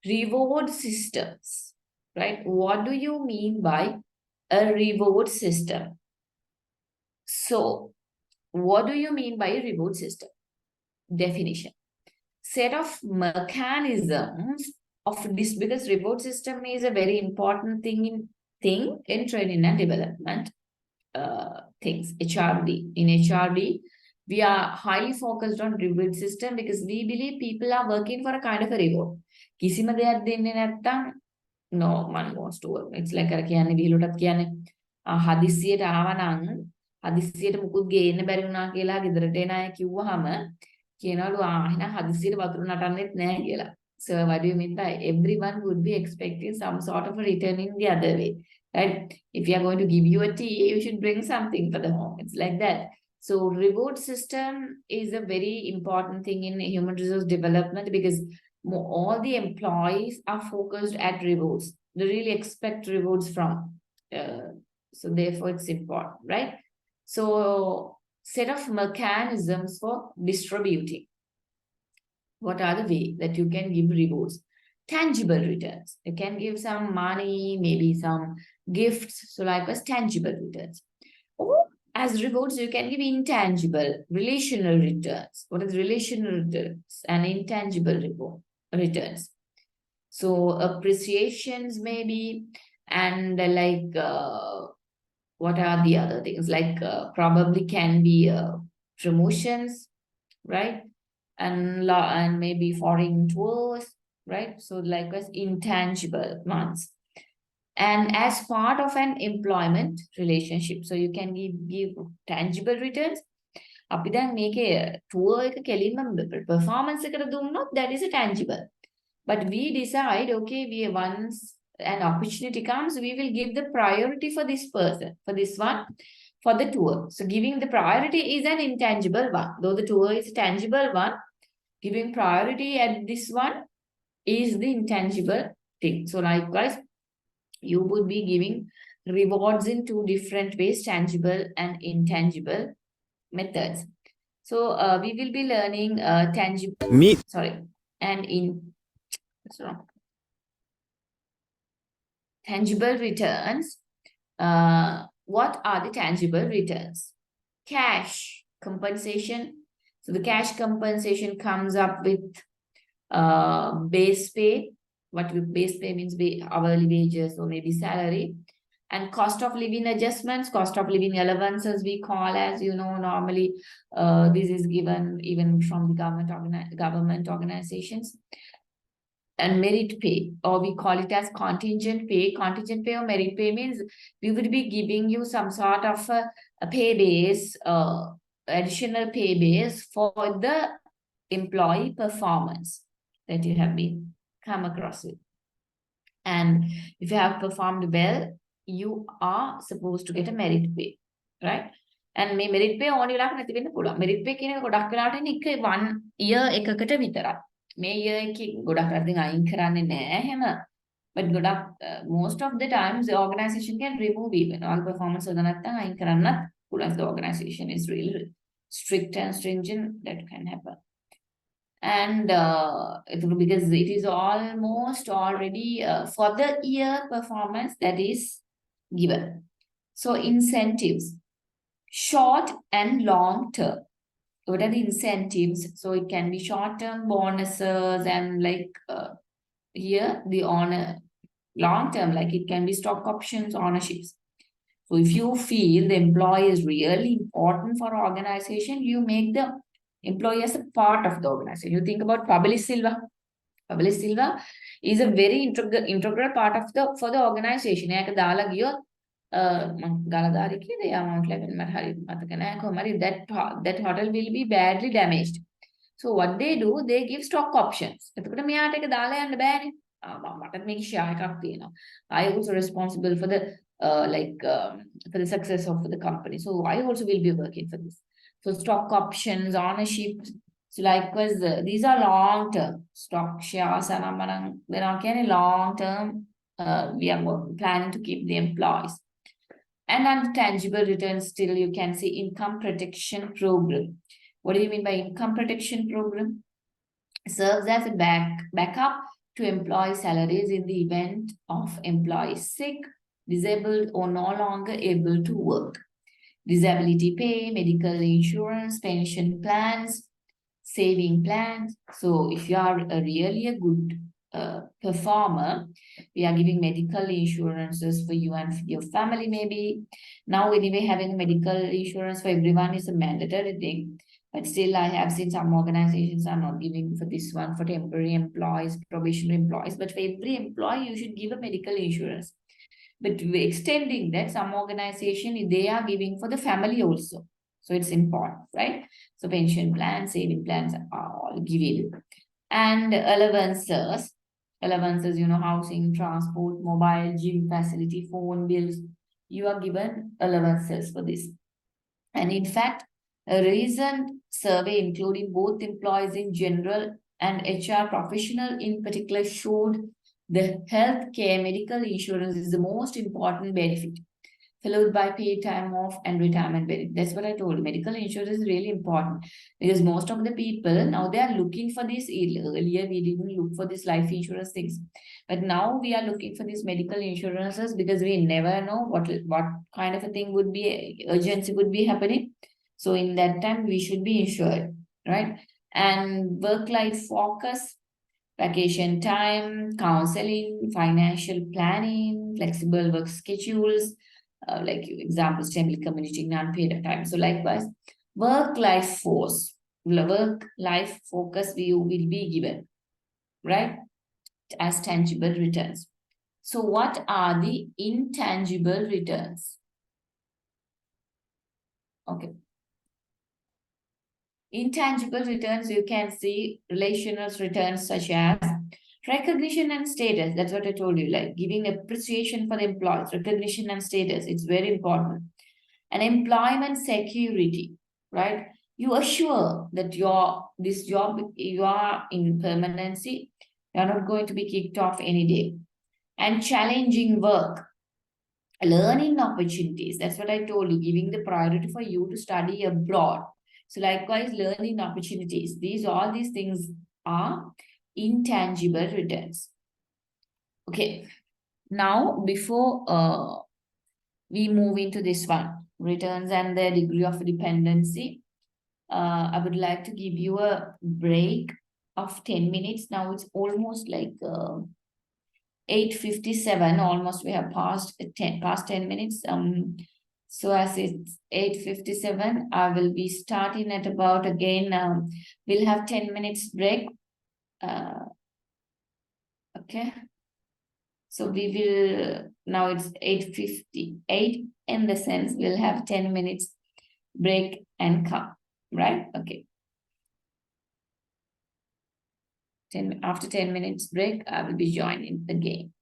Reward systems, right? What do you mean by a reward system? So what do you mean by a reward system? Definition: set of mechanisms of this, because reward system is a very important thing in training and development things. HRD. In HRD, we are highly focused on reward system because we believe people are working for a kind of a reward. කිසිම දෙයක් දෙන්නේ නැත්තම් no one wants to work. It's like අර කියන්නේ විහිළුවටත් කියන්නේ හදිස්සියට ආවනම් හදිස්සියට මුකුත් ගේන්න බැරි වුණා කියලා ගෙදරට එන අය කිව්වහම කියනවලු එහෙනම් හදිස්සියට වතුර නටන්නෙත් නැහැ කියලා. So what do you mean by everyone would be expecting some sort of a return in the other way, right? If you are going to give you a tea, you should bring something for the home. It's like that. So reward system is a very important thing in human resource development, because all the employees are focused at rewards. They really expect rewards from. So therefore it's important, right? So set of mechanisms for distributing. What are the ways that you can give rewards? Tangible returns. You can give some money, maybe some gifts. So likewise, tangible returns. Or as rewards, you can give intangible, relational returns. What is relational returns and intangible returns? So appreciations maybe, and what are the other things? Like probably can be promotions, right? And maybe foreign tours, right? So likewise, intangible ones. And as part of an employment relationship, so you can give tangible returns. අපි දැන් මේකේ tour එක කෙලින්ම performance එකට දුන්නොත් that is a tangible. But we decide, okay, we once an opportunity comes, we will give the priority for this person, for this one, for the tour. So giving the priority is an intangible one. Though the tour is a tangible one, giving priority at this one is the intangible thing. So likewise, you would be giving rewards in two different ways, tangible and intangible methods. So we will be learning tangible, and what's wrong? Tangible returns. What are the tangible returns? Cash compensation. So the cash compensation comes up with base pay. What base pay means, hourly wages or maybe salary. And cost of living adjustments, cost of living allowances we call, as you know, normally this is given even from the government organizations. And merit pay, or we call it as contingent pay. Contingent pay or merit pay means we would be giving you some sort of a pay base, additional pay base for the employee performance that you have been come across with. And if you have performed well, you are supposed to get a merit pay, right? And merit pay only නැති වෙන්න පුළුවන්. merit pay කියන එක ගොඩක් වෙලාවට එන්නේ එක 1 year එකකට විතරයි. මේ year එකේ ගොඩක් අතින් අයින් කරන්නේ නැහැ එහෙම. But ගොඩක් most of the times the organization can remove even all performance වල නැත්තම් අයින් කරන්නත් පුළුවන්. The organization is really strict and stringent, that can happen. And because it is almost already for the year performance that is given. So incentives, short and long term. What are the incentives? So it can be short term bonuses and like here the long term, like it can be stock options, ownerships. So if you feel the employee is really important for organization, you make the employee as a part of the organization. You think about Public Silva. Public Silva is a very integral part of for the organization. that hotel will be badly damaged. So what they do, they give stock options. I also responsible for the for the success of the company. So I also will be working for this. So stock options, ownership. So likewise, these are long term stock shares and they're not any long term. We are planning to keep the employees. And under tangible returns, still you can see income protection program. What do you mean by income protection program? Serves as a backup to employee salaries in the event of employee sick, disabled, or no longer able to work. Disability pay, medical insurance, pension plans, saving plans. So if you are really a good performer, we are giving medical insurances for you and for your family maybe. Now anyway, having medical insurance for everyone is a mandatory thing. But still, I have seen some organizations are not giving for this one for temporary employees, probationary employees. But for every employee, you should give a medical insurance. But extending that, some organization, they are giving for the family also. So it's important, right? So pension plans, saving plans are all given. And allowances, you know, housing, transport, mobile, gym facility, phone bills. You are given allowances for this. And in fact, a recent survey including both employees in general and HR professional in particular showed the healthcare medical insurance is the most important benefit, followed by paid time off and retirement benefit. That's what I told you. Medical insurance is really important because most of the people now they are looking for this. Earlier we didn't look for this life insurance things, but now we are looking for these medical insurances because we never know what kind of a thing would be urgency would be happening. So in that time we should be insured, right? And work-life focus, vacation time, counseling, financial planning, flexible work schedules, like examples, family community, non-paid time. So likewise, work-life focus will be given, right, as tangible returns. So what are the intangible returns? Okay. Intangible returns, you can see relational returns such as Recognition and status, that's what I told you, like giving appreciation for the employees, recognition and status, it's very important. And employment security, right? You assure that this job, you are in permanency, you're not going to be kicked off any day. And challenging work, learning opportunities, that's what I told you, giving the priority for you to study abroad. So likewise, learning opportunities, all these things are intangible returns. Okay, now before we move into this one, returns and their degree of dependency, I would like to give you a break of 10 minutes. Now it's almost like 8:57, almost we have passed 10 minutes. So as it's 8:57, I will be starting at about again, we'll have 10 minutes break. Okay. So we will, now it's 8:58, in the sense we'll have 10 minutes break and come, right? Okay. After 10 minutes break, I will be joining the game.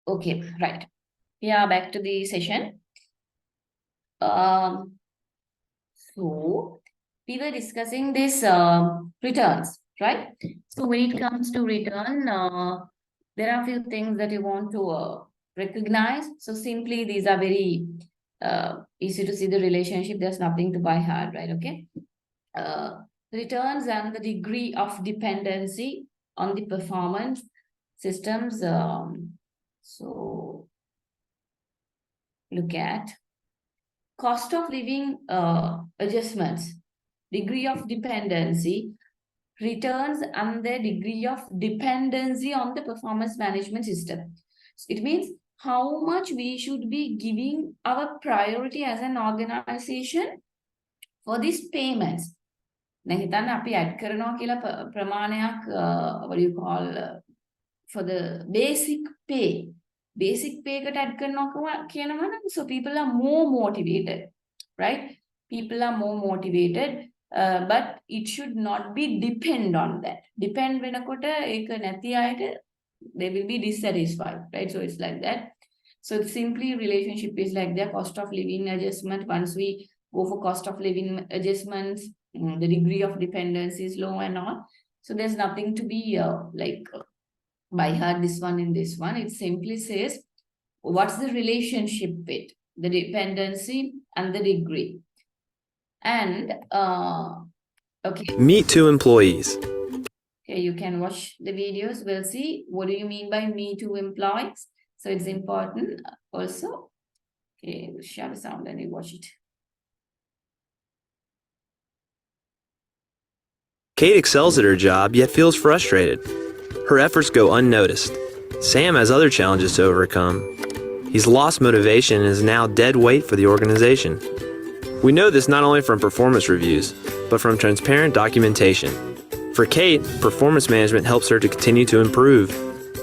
Okay, right. Yeah, back to the session. So we were discussing this returns, right? So when it comes to return, there are a few things that you want to recognize. So simply these are very easy to see the relationship. There's nothing to buy hard, right? Okay. Returns and the degree of dependency on the performance systems. So look at cost of living adjustments, degree of dependency, returns, and the degree of dependency on the performance management system. So it means how much we should be giving our priority as an organization for these payments. දැන් හිතන්න අපි add කරනවා කියලා ප්‍රමාණයක් what do you call for the basic pay එකට add කරනවා කියනවා නම් so people are more motivated, right? People are more motivated, but it should not be depend on that. Depend වෙනකොට ඒක නැති අයට they will be dissatisfied, right? So it's like that. So simply relationship is like that. Cost of living adjustment, once we go for cost of living adjustments, the degree of dependence is low and all. So there's nothing to be by heart this one in this one. It simply says what's the relationship with the dependency and the degree. And okay, Meet two employees. okay, you can watch the videos. We'll see what do you mean by me two employees. So it's important also. Okay, we'll share the sound and you watch it. Kate excels at her job, yet feels frustrated. Her efforts go unnoticed. Sam has other challenges to overcome. He's lost motivation and is now dead weight for the organization. We know this not only from performance reviews, but from transparent documentation. For Kate, performance management helps her to continue to improve.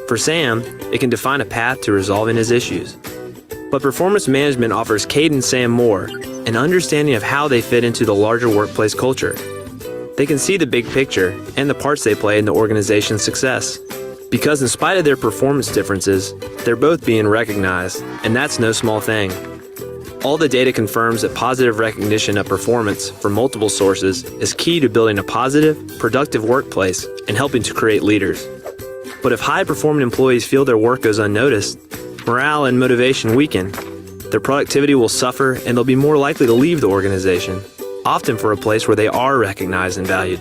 For Sam, it can define a path to resolving his issues. But performance management offers Kate and Sam more, an understanding of how they fit into the larger workplace culture. They can see the big picture and the parts they play in the organization's success. Because in spite of their performance differences, they're both being recognized, and that's no small thing. All the data confirms that positive recognition of performance from multiple sources is key to building a positive, productive workplace and helping to create leaders. But if high-performing employees feel their work goes unnoticed, morale and motivation weaken, their productivity will suffer and they'll be more likely to leave the organization, often for a place where they are recognized and valued.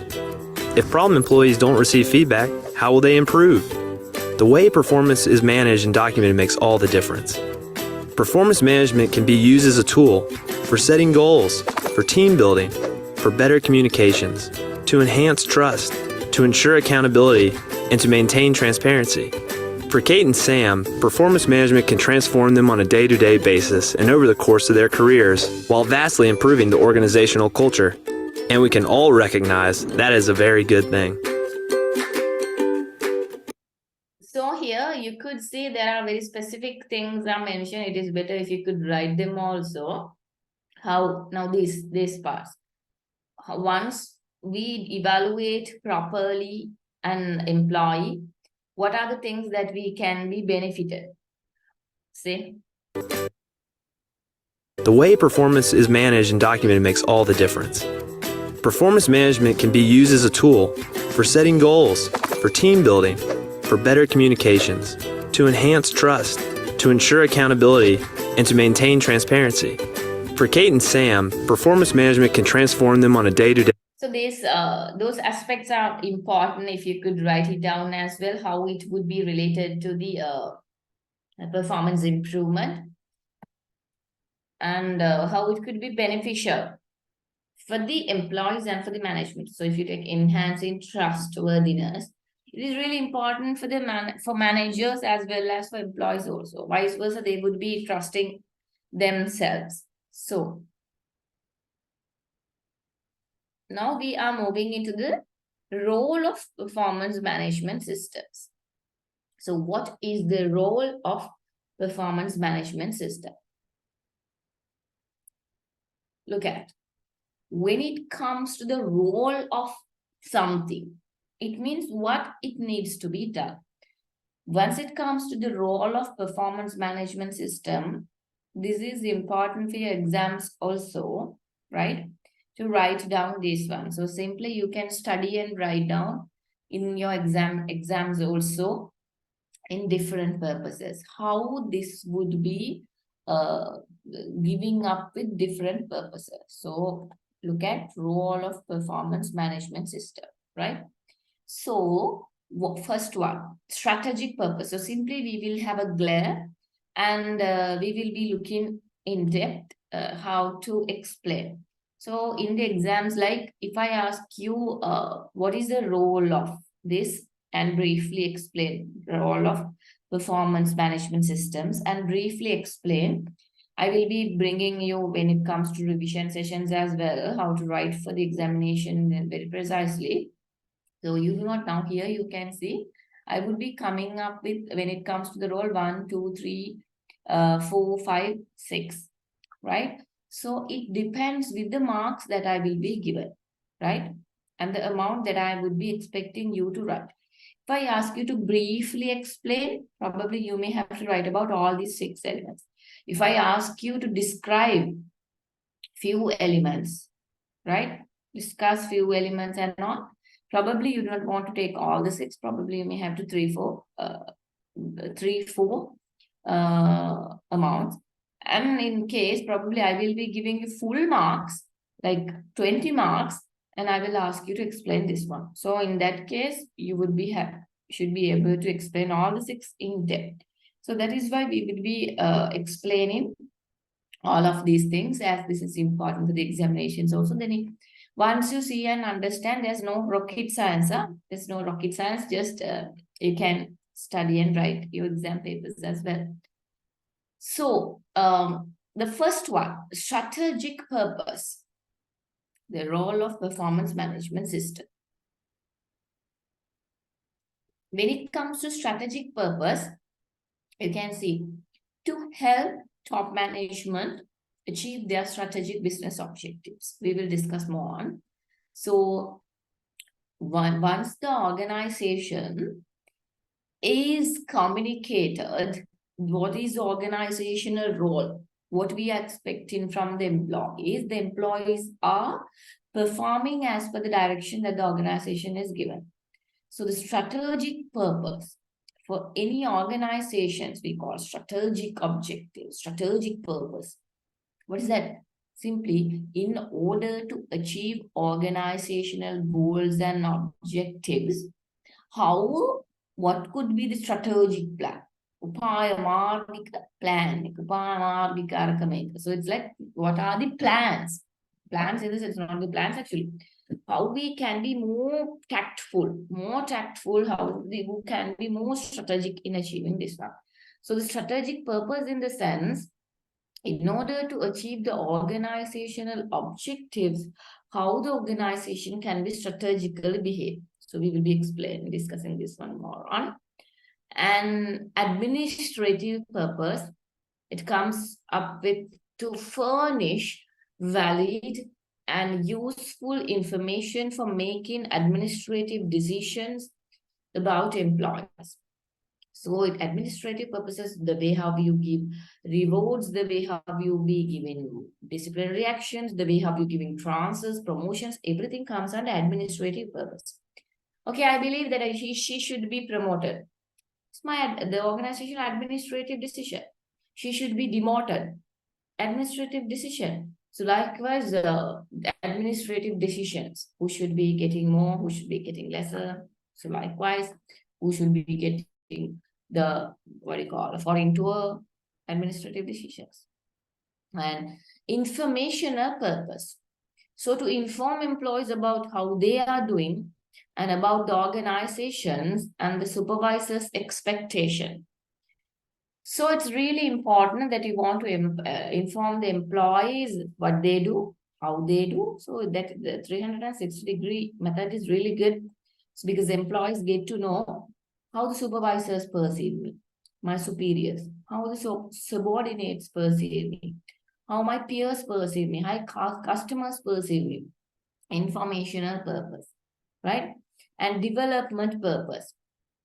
If problem employees don't receive feedback, how will they improve? The way performance is managed and documented makes all the difference. Performance management can be used as a tool for setting goals, for team building, for better communications, to enhance trust, to ensure accountability, and to maintain transparency. For Kate and Sam, performance management can transform them on a day-to-day basis and over the course of their careers while vastly improving the organizational culture. And we can all recognize that is a very good thing. So here you could see there are very specific things are mentioned. It is better if you could write them also. How now these parts. Once we evaluate properly an employee, what are the things that we can be benefited? See? The way performance is managed and documented makes all the difference. Performance management can be used as a tool for setting goals, for team building, for better communications, to enhance trust, to ensure accountability, and to maintain transparency. For Kate and Sam, performance management can transform them on a day-to-day. So those aspects are important. If you could write it down as well, how it would be related to the performance improvement and how it could be beneficial for the employees and for the management. So if you take enhancing trustworthiness, it is really important for for managers as well as for employees also. Vice versa, they would be trusting themselves. So now we are moving into the role of performance management systems. So what is the role of performance management system? Look at when it comes to the role of something, it means what it needs to be done. Once it comes to the role of performance management system, this is important for your exams also, right? To write down this one. So simply you can study and write down in your exams also in different purposes. How this would be giving up with different purposes. So look at role of performance management system, right? So first one, strategic purpose. So simply we will have a glare and we will be looking in depth how to explain. So in the exams, like if I ask you what is the role of this and briefly explain the role of performance management systems and briefly explain, I will be bringing you when it comes to revision sessions as well, how to write for the examination very precisely. So you do not now here, you can see, I would be coming up with, when it comes to the role 1, 2, 3, 4, 5, 6, right? So it depends with the marks that I will be given, right? And the amount that I would be expecting you to write. If I ask you to briefly explain, probably you may have to write about all these 6 elements. If I ask you to describe few elements, right? Discuss few elements and all. Probably you do not want to take all the 6. Probably you may have to 3, 4 amounts. And in case, probably I will be giving you full marks, like 20 marks, and I will ask you to explain this one. So in that case, you would be should be able to explain all the 6 in depth. So that is why we will be explaining all of these things, as this is important for the examinations also. Then once you see and understand, there's no rocket science. There's no rocket science. Just you can study and write your exam papers as well. So the first one, strategic purpose, the role of performance management system. When it comes to strategic purpose, you can see to help top management achieve their strategic business objectives. We will discuss more on. So once the organization is communicated, what is the organizational role, what we are expecting from the employees are performing as per the direction that the organization is given. So the strategic purpose for any organizations, we call strategic objective, strategic purpose. What is that? Simply, in order to achieve organizational goals and objectives, what could be the strategic plan? Plan. So it's like, what are the plans? Plans in this, it's not the plans actually. How we can be more tactful, how we can be more strategic in achieving this one. So the strategic purpose in the sense, in order to achieve the organizational objectives, how the organization can be strategically behave. So we will be discussing this one more on. And administrative purpose, it comes up with to furnish valid and useful information for making administrative decisions about employees. So administrative purposes, the way how you give rewards, the way how you be giving disciplinary actions, the way how you giving transfers, promotions, everything comes under administrative purpose. Okay, I believe that she should be promoted. It's the organization administrative decision. She should be demoted. Administrative decision. So likewise, administrative decisions. Who should be getting more? Who should be getting lesser? So likewise, who should be getting the foreign tour? Administrative decisions. And informational purpose. So to inform employees about how they are doing and about the organizations and the supervisor's expectation. So it's really important that you want to inform the employees what they do, how they do. So that the 360-degree method is really good. So because employees get to know how the supervisors perceive me, my superiors, how the subordinates perceive me, how my peers perceive me, how customers perceive me. Informational purpose, right? And development purpose.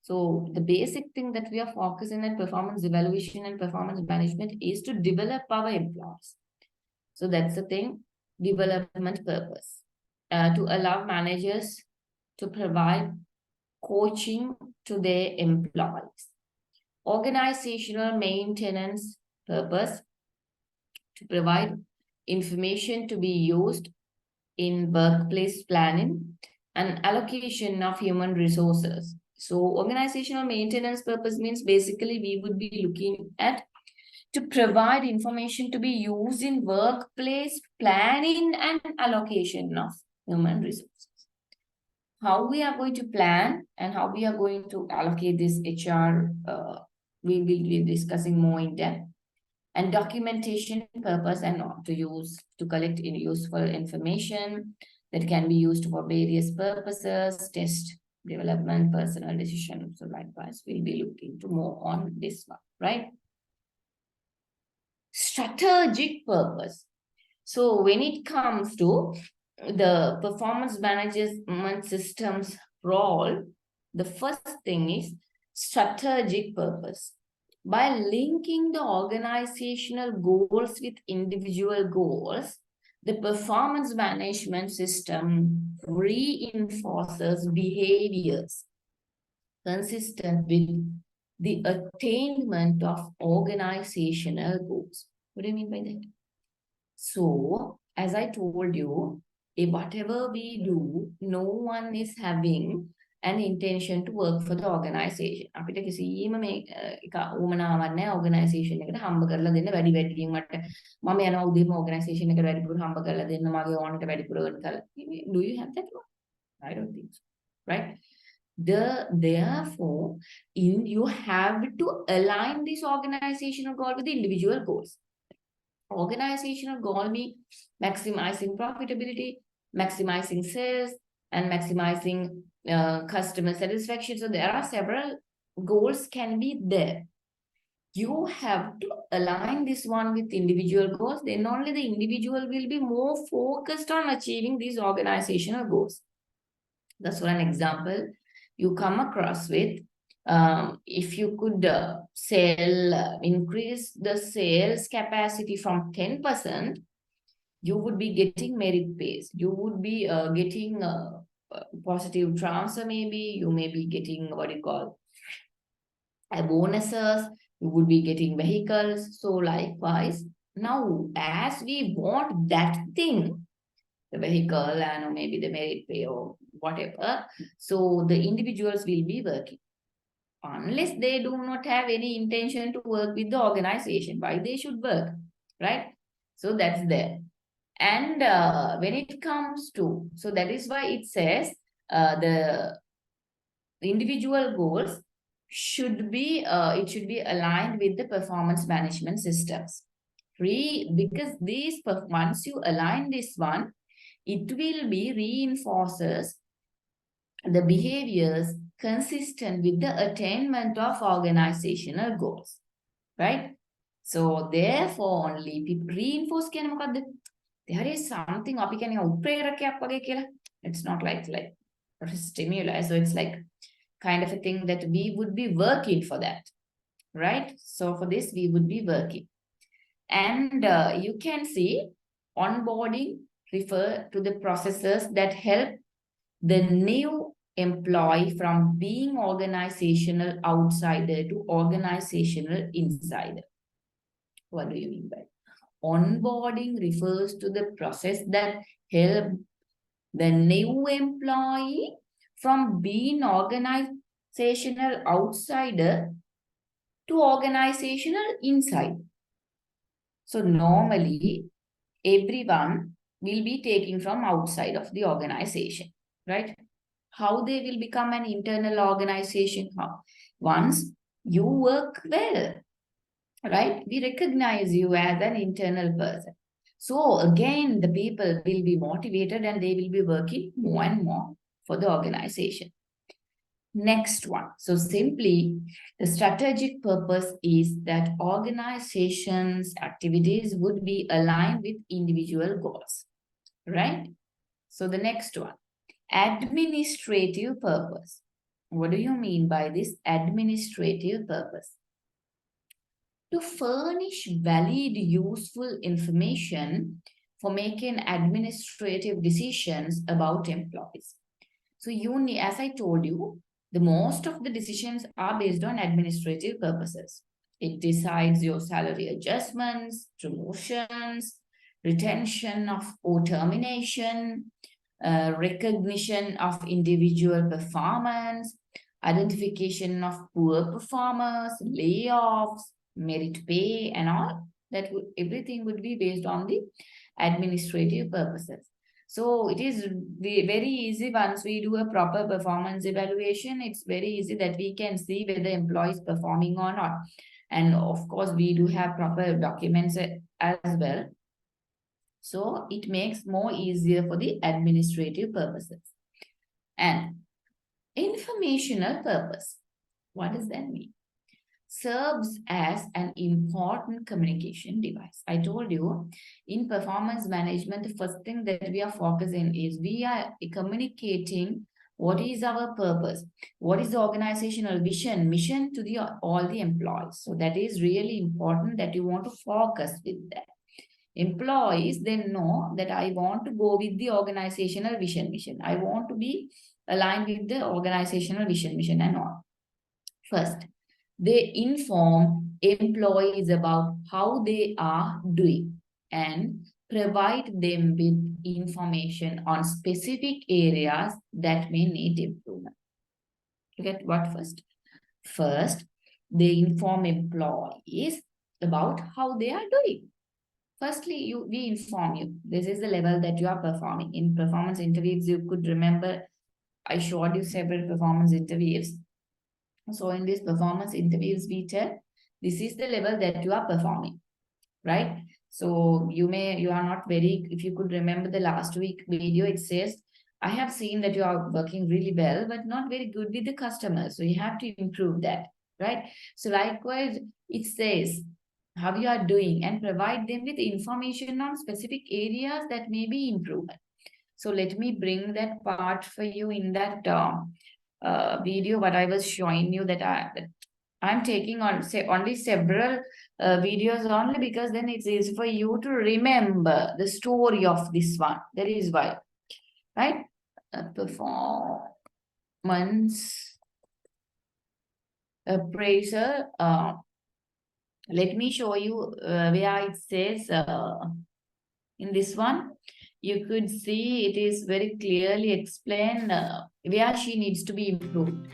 So the basic thing that we are focusing at performance evaluation and performance management is to develop our employees. So that's the thing, development purpose. To allow managers to provide coaching to their employees. Organizational maintenance purpose, to provide information to be used in workplace planning and allocation of human resources. So organizational maintenance purpose means basically we would be looking at to provide information to be used in workplace planning and allocation of human resources. How we are going to plan and how we are going to allocate this HR, we will be discussing more in depth. And documentation purpose and to collect useful information that can be used for various purposes, test, development, personal decision. So likewise, we'll be looking to more on this one, right? Strategic purpose. So when it comes to the performance management systems role, the first thing is strategic purpose. By linking the organizational goals with individual goals, the performance management system reinforces behaviors consistent with the attainment of organizational goals. What do you mean by that? So, as I told you, whatever we do, no one is having an intention to work for the organization. අපිට කිසිම මේ එක උමනාවක් නැහැ organization එකට හම්බ කරලා දෙන්න වැඩි වැඩියෙන් මට මම යනවා උදේම organization එකට වැඩිපුර හම්බ කරලා දෙන්න මගේ ඕනට වැඩිපුර කරලා. Do you have that one? I don't think so. Right? Therefore, you have to align this organizational goal with the individual goals. Organizational goal means maximizing profitability, maximizing sales, and maximizing customer satisfaction. So there are several goals can be there. You have to align this one with individual goals. Then only the individual will be more focused on achieving these organizational goals. That's for an example you come across with. If you could increase the sales capacity from 10%, you would be getting merit pays. You would be getting positive transfer maybe. You may be getting what you call bonuses. You would be getting vehicles. So likewise, now as we want that thing, the vehicle and maybe the merit pay or whatever, so the individuals will be working. Unless they do not have any intention to work with the organization, why they should work, right? So that's there. And when it comes to, so that is why it says the individual goals should be, it should be aligned with the performance management systems. Because these, once you align this one, it will be reinforces the behaviors consistent with the attainment of organizational goals, right? So therefore only people reinforce කියන මොකද්ද? There is something අපි කියන්නේ උත්ප්‍රේරකයක් වගේ කියලා. It's not like a stimuli. So it's like kind of a thing that we would be working for that, right? So for this we would be working. And you can see onboarding refer to the processes that help the new employee from being organizational outsider to organizational insider. What do you mean by onboarding? Refers to the process that help the new employee from being organizational outsider to organizational insider. So normally everyone will be taking from outside of the organization, right? How they will become an internal organization? How? Once you work well, right? We recognize you as an internal person. So again, the people will be motivated and they will be working more and more for the organization. Next one. So simply, the strategic purpose is that organizations' activities would be aligned with individual goals, right? So the next one, administrative purpose. What do you mean by this administrative purpose? To furnish valid, useful information for making administrative decisions about employees. So you need, as I told you, the most of the decisions are based on administrative purposes. It decides your salary adjustments, promotions, retention of or termination, recognition of individual performance, identification of poor performers, layoffs, merit pay, and all. That would, everything would be based on the administrative purposes. So it is very easy once we do a proper performance evaluation. It's very easy that we can see whether employee is performing or not. And of course, we do have proper documents as well. So it makes more easier for the administrative purposes. And informational purpose. What does that mean? Serves as an important communication device. I told you in performance management, the first thing that we are focusing is we are communicating what is our purpose, what is the organizational vision, mission to the all the employees. So that is really important that you want to focus with that. Employees then know that I want to go with the organizational vision mission. I want to be aligned with the organizational vision mission and all. First, they inform employees about how they are doing and provide them with information on specific areas that may need improvement. Look at what first? First, they inform employees about how they are doing. Firstly, we inform you. This is the level that you are performing. In performance interviews, you could remember I showed you several performance interviews. So in these performance interviews, we tell this is the level that you are performing, right? So you are not very, if you could remember the last week video, it says, I have seen that you are working really well, but not very good with the customers. So you have to improve that, right? So likewise, it says how you are doing and provide them with information on specific areas that may be improvement. So let me bring that part for you in that video, what I was showing you that I'm taking on only several videos only because then it's easy for you to remember the story of this one. That is why, right? Performance appraisal. Let me show you where it says in this one. You could see it is very clearly explained where she needs to be improved.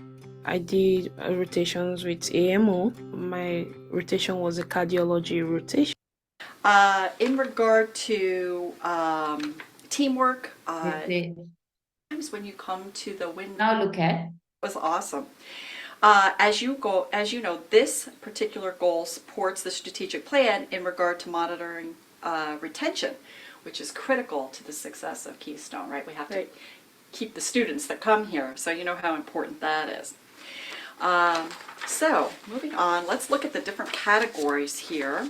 I did rotations with AMO. My rotation was a cardiology rotation. In regard to teamwork, sometimes when you come to the window, now look at. was awesome. As you know, this particular goal supports the strategic plan in regard to monitoring retention, which is critical to the success of Keystone, right? We have to keep the students that come here, so you know how important that is. So moving on, let's look at the different categories here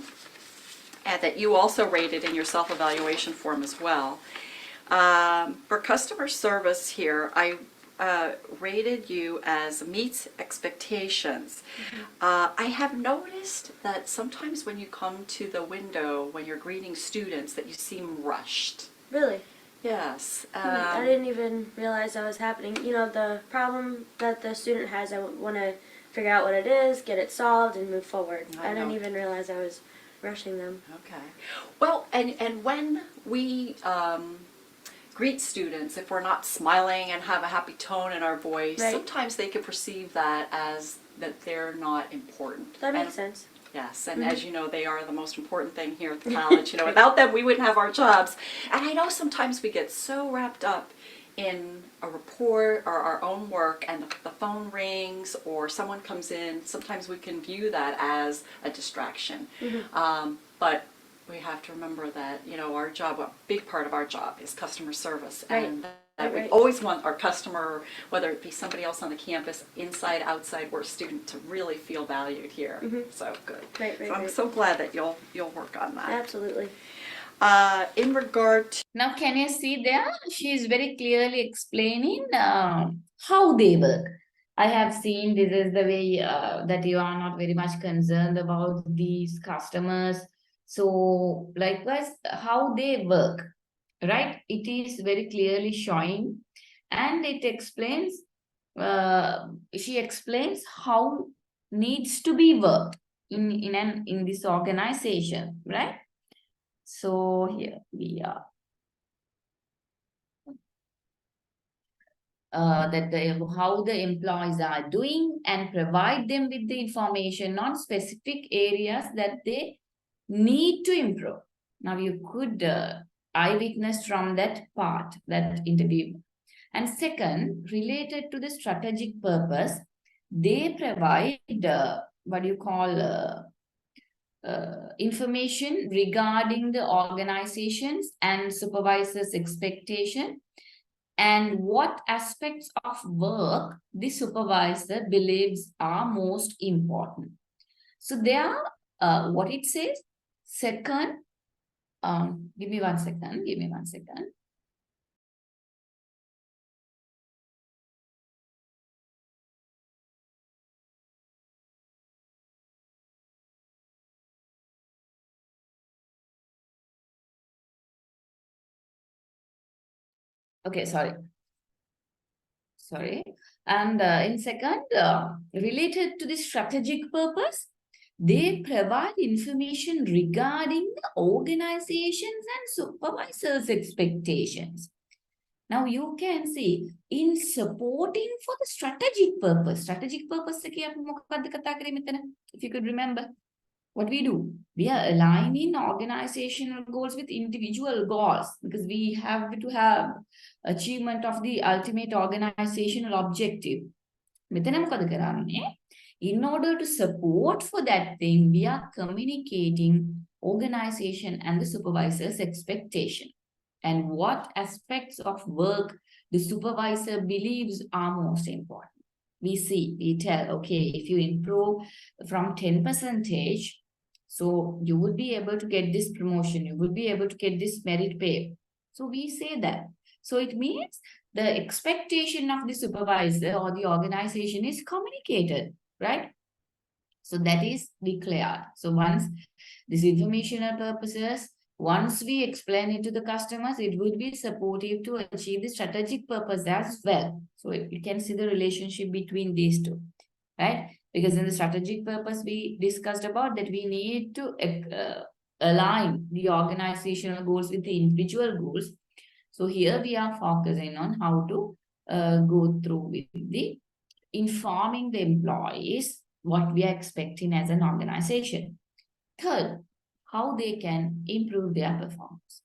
and that you also rated in your self-evaluation form as well. For customer service here, I rated you as meets expectations. I have noticed that sometimes when you come to the window, when you're greeting students, that you seem rushed. Really? Yes. I didn't even realize that was happening. You know, the problem that the student has, I want to figure out what it is, get it solved, and move forward. I didn't even realize I was rushing them. Okay. Well, and when we greet students, if we're not smiling and have a happy tone in our voice, sometimes they can perceive that as that they're not important. That makes sense. Yes, and as you know, they are the most important thing here at the college. You know, without them, we wouldn't have our jobs. And I know sometimes we get so wrapped up in a report or our own work, and the phone rings or someone comes in. Sometimes we can view that as a distraction. But we have to remember that, you know, our job, a big part of our job is customer service, and that we always want our customer, whether it be somebody else on the campus, inside, outside, or a student, to really feel valued here. So good. So I'm so glad that you'll work on that. Absolutely. In regard to now, can you see there? She is very clearly explaining how they work. I have seen this is the way that you are not very much concerned about these customers. So likewise, how they work, right? It is very clearly showing, and it explains. She explains how needs to be worked in this organization, right? So here we are. How the employees are doing and provide them with the information on specific areas that they need to improve. Now you could eyewitness from that part, that interview. And second, related to the strategic purpose, they provide what you call information regarding the organizations and supervisors' expectation and what aspects of work the supervisor believes are most important. So there, what it says, second, give me 1 second, give me 1 second. Okay, sorry. And in second, related to the strategic purpose, they provide information regarding the organizations and supervisors' expectations. Now you can see in supporting for the strategic purpose if you could remember. What we do, we are aligning organizational goals with individual goals because we have to have achievement of the ultimate organizational objective. In order to support for that thing, we are communicating organization and the supervisor's expectation and what aspects of work the supervisor believes are most important. We tell, okay, if you improve from 10%, so you would be able to get this promotion, you would be able to get this merit pay. So we say that. So it means the expectation of the supervisor or the organization is communicated, right? So that is declared. So once this informational purposes, once we explain it to the customers, it would be supportive to achieve the strategic purpose as well. So you can see the relationship between these two, right? Because in the strategic purpose, we discussed about that we need to align the organizational goals with the individual goals. So here we are focusing on how to go through with the informing the employees what we are expecting as an organization. Third, how they can improve their performance.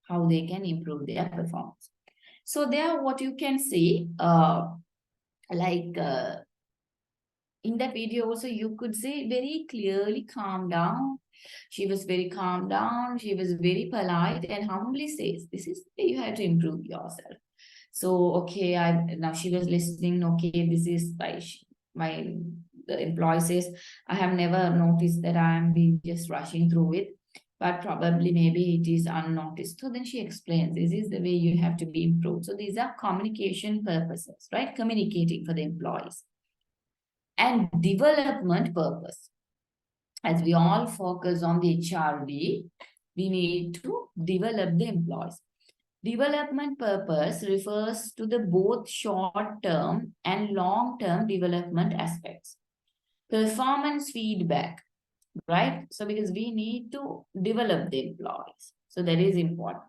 How they can improve their performance. So there, what you can see, in that video also, you could see very clearly calm down. She was very calm down. She was very polite and humbly says, this is where you have to improve yourself. So, okay, now she was listening. Okay, this is the employee says, I have never noticed that I am being just rushing through it, but probably maybe it is unnoticed. So then she explains, this is the way you have to be improved. So these are communication purposes, right? Communicating for the employees. And development purpose. As we all focus on the HRD, we need to develop the employees. Development purpose refers to the both short-term and long-term development aspects. Performance feedback, right? So because we need to develop the employees. So that is important.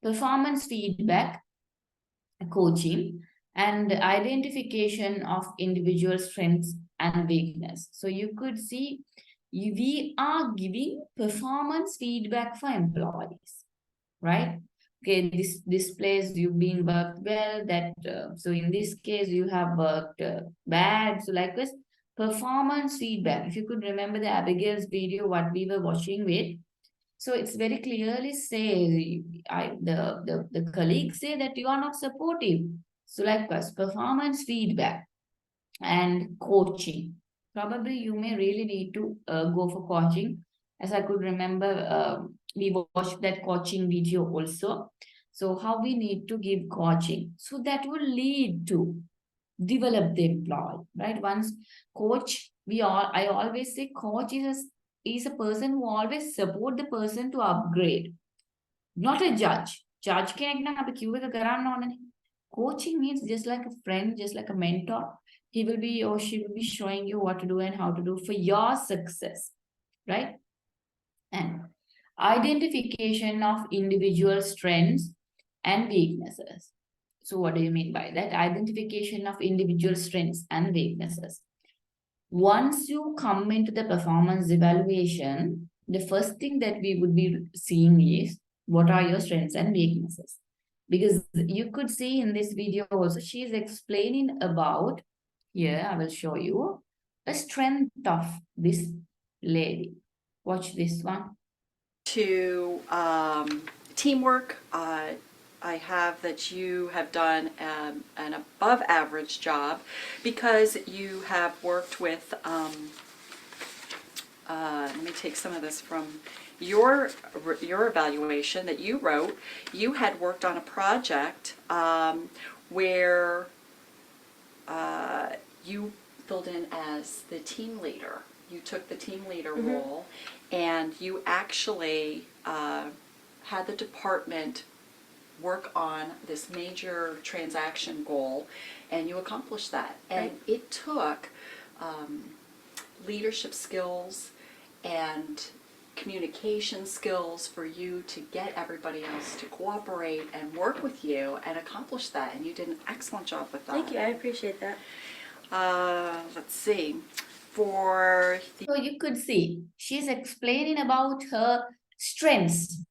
Performance feedback, coaching, and identification of individual strengths and weakness. So you could see we are giving performance feedback for employees, right? Okay, this place you've been worked well, that so in this case you have worked bad. So like this performance feedback, if you could remember the Abigail's video what we were watching with, so it's very clearly say the colleagues say that you are not supportive. So likewise, performance feedback and coaching. Probably you may really need to go for coaching. As I could remember, we watched that coaching video also. So how we need to give coaching. So that will lead to develop the employee, right? Once coach, I always say coach is a person who always support the person to upgrade, not a judge. Judge coaching means just like a friend, just like a mentor. He will be or she will be showing you what to do and how to do for your success, right? And identification of individual strengths and weaknesses. So what do you mean by that? Identification of individual strengths and weaknesses. Once you come into the performance evaluation, the first thing that we would be seeing is what are your strengths and weaknesses. Because you could see in this video also, she is explaining about, here I will show you, a strength of this lady. Watch this one. To teamwork, I have that you have done an above average job because you have worked with, let me take some of this from your evaluation that you wrote. You had worked on a project where you filled in as the team leader. You took the team leader role, and you actually had the department work on this major transaction goal, and you accomplished that. And it took leadership skills and communication skills for you to get everybody else to cooperate and work with you and accomplish that, and you did an excellent job with that. Thank you, I appreciate that. Let's see. For the So you could see she's explaining about her strengths,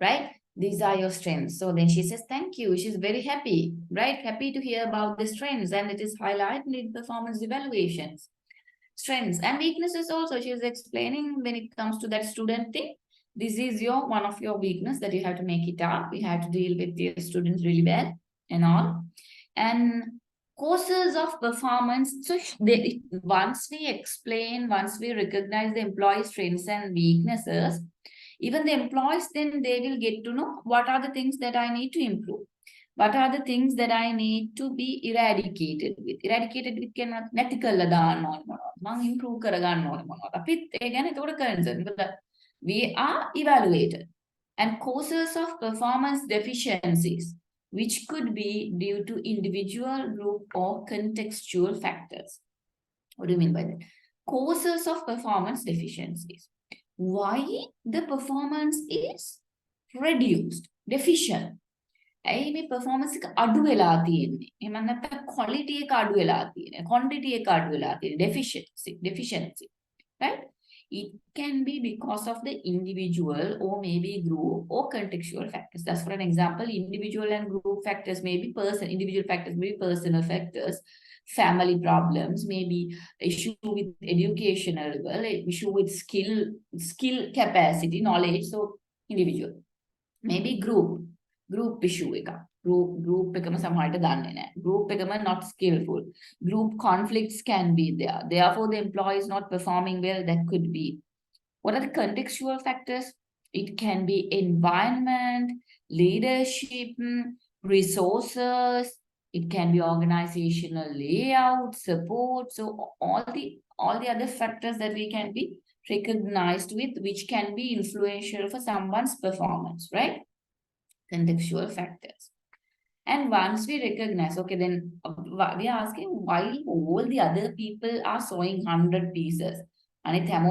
right? These are your strengths. So then she says, thank you. She's very happy, right? Happy to hear about the strengths, and it is highlighted in performance evaluations. Strengths and weaknesses also. She is explaining when it comes to that student thing. This is one of your weakness that you have to make it up. We have to deal with your students really well and all. And causes of performance. So once we recognize the employee strengths and weaknesses, even the employees, then they will get to know what are the things that I need to improve. What are the things that I need to be eradicated with? Eradicated with can improve we are evaluated. And causes of performance deficiencies, which could be due to individual, group, or contextual factors. What do you mean by that? Causes of performance deficiencies. Why the performance is reduced, deficient? ඇයි මේ performance එක අඩු වෙලා තියෙන්නේ? එහෙම නැත්නම් quality එක අඩු වෙලා තියෙන්නේ, quantity එක අඩු වෙලා තියෙන්නේ, deficiency, right? It can be because of the individual or maybe group or contextual factors. That's for an example, individual and group factors may be individual factors may be personal factors, family problems, maybe issue with educational level, issue with skill capacity, knowledge. So individual, maybe group issue එක. Group එකම සමහරට දන්නේ නැහැ. Group එකම not skillful. Group conflicts can be there. Therefore, the employee is not performing well. That could be. What are the contextual factors? It can be environment, leadership, resources. It can be organizational layout, support. So all the other factors that we can be recognized with, which can be influential for someone's performance, right? Contextual factors. And once we recognize, okay, then we are asking why all the other people are sewing 100 pieces. And why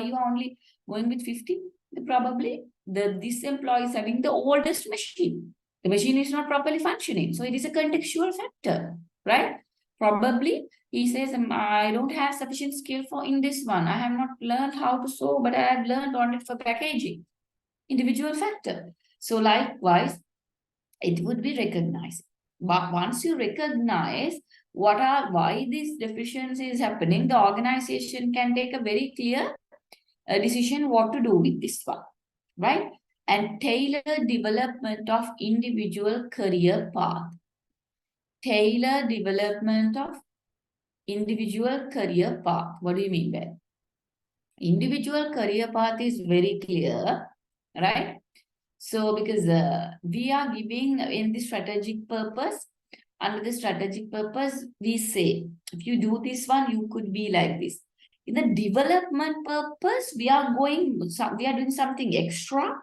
you are only going with 50? Probably this employee is having the oldest machine. The machine is not properly functioning. So it is a contextual factor, right? Probably he says, I don't have sufficient skill in this one. I have not learned how to sew, but I have learned on it for packaging. Individual factor. So likewise, it would be recognized. But once you recognize why this deficiency is happening, the organization can take a very clear decision what to do with this one, right? And tailor development of individual career path. Tailor development of individual career path. What do you mean by that? Individual career path is very clear, right? So because we are giving in the strategic purpose, under the strategic purpose, we say, if you do this one, you could be like this. In the development purpose, we are doing something extra.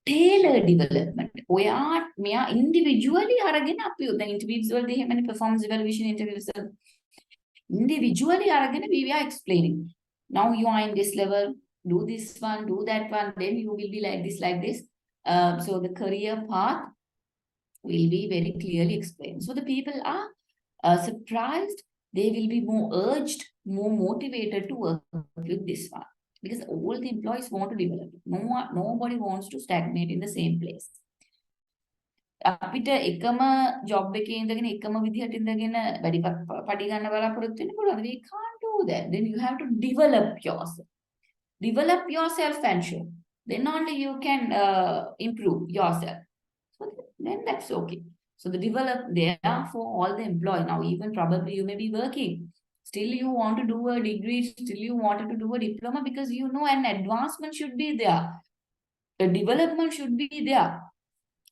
Tailor development. We are individually the individual performance evaluation interviews. Individually we are explaining. Now you are in this level, do this one, do that one, then you will be like this, like this. So the career path will be very clearly explained. So the people are surprised. They will be more urged, more motivated to work with this one. Because all the employees want to develop. Nobody wants to stagnate in the same place. අපිට එකම job එකේ ඉඳගෙන එකම විදිහට ඉඳගෙන වැඩි පඩි ගන්න බලාපොරොත්තු වෙන්න පුළුවන්. We can't do that. Then you have to develop yourself. Develop yourself and show. Then only you can improve yourself. So then that's okay. So the develop there for all the employees. Now even probably you may be working. Still you want to do a degree. Still you wanted to do a diploma because you know an advancement should be there. The development should be there.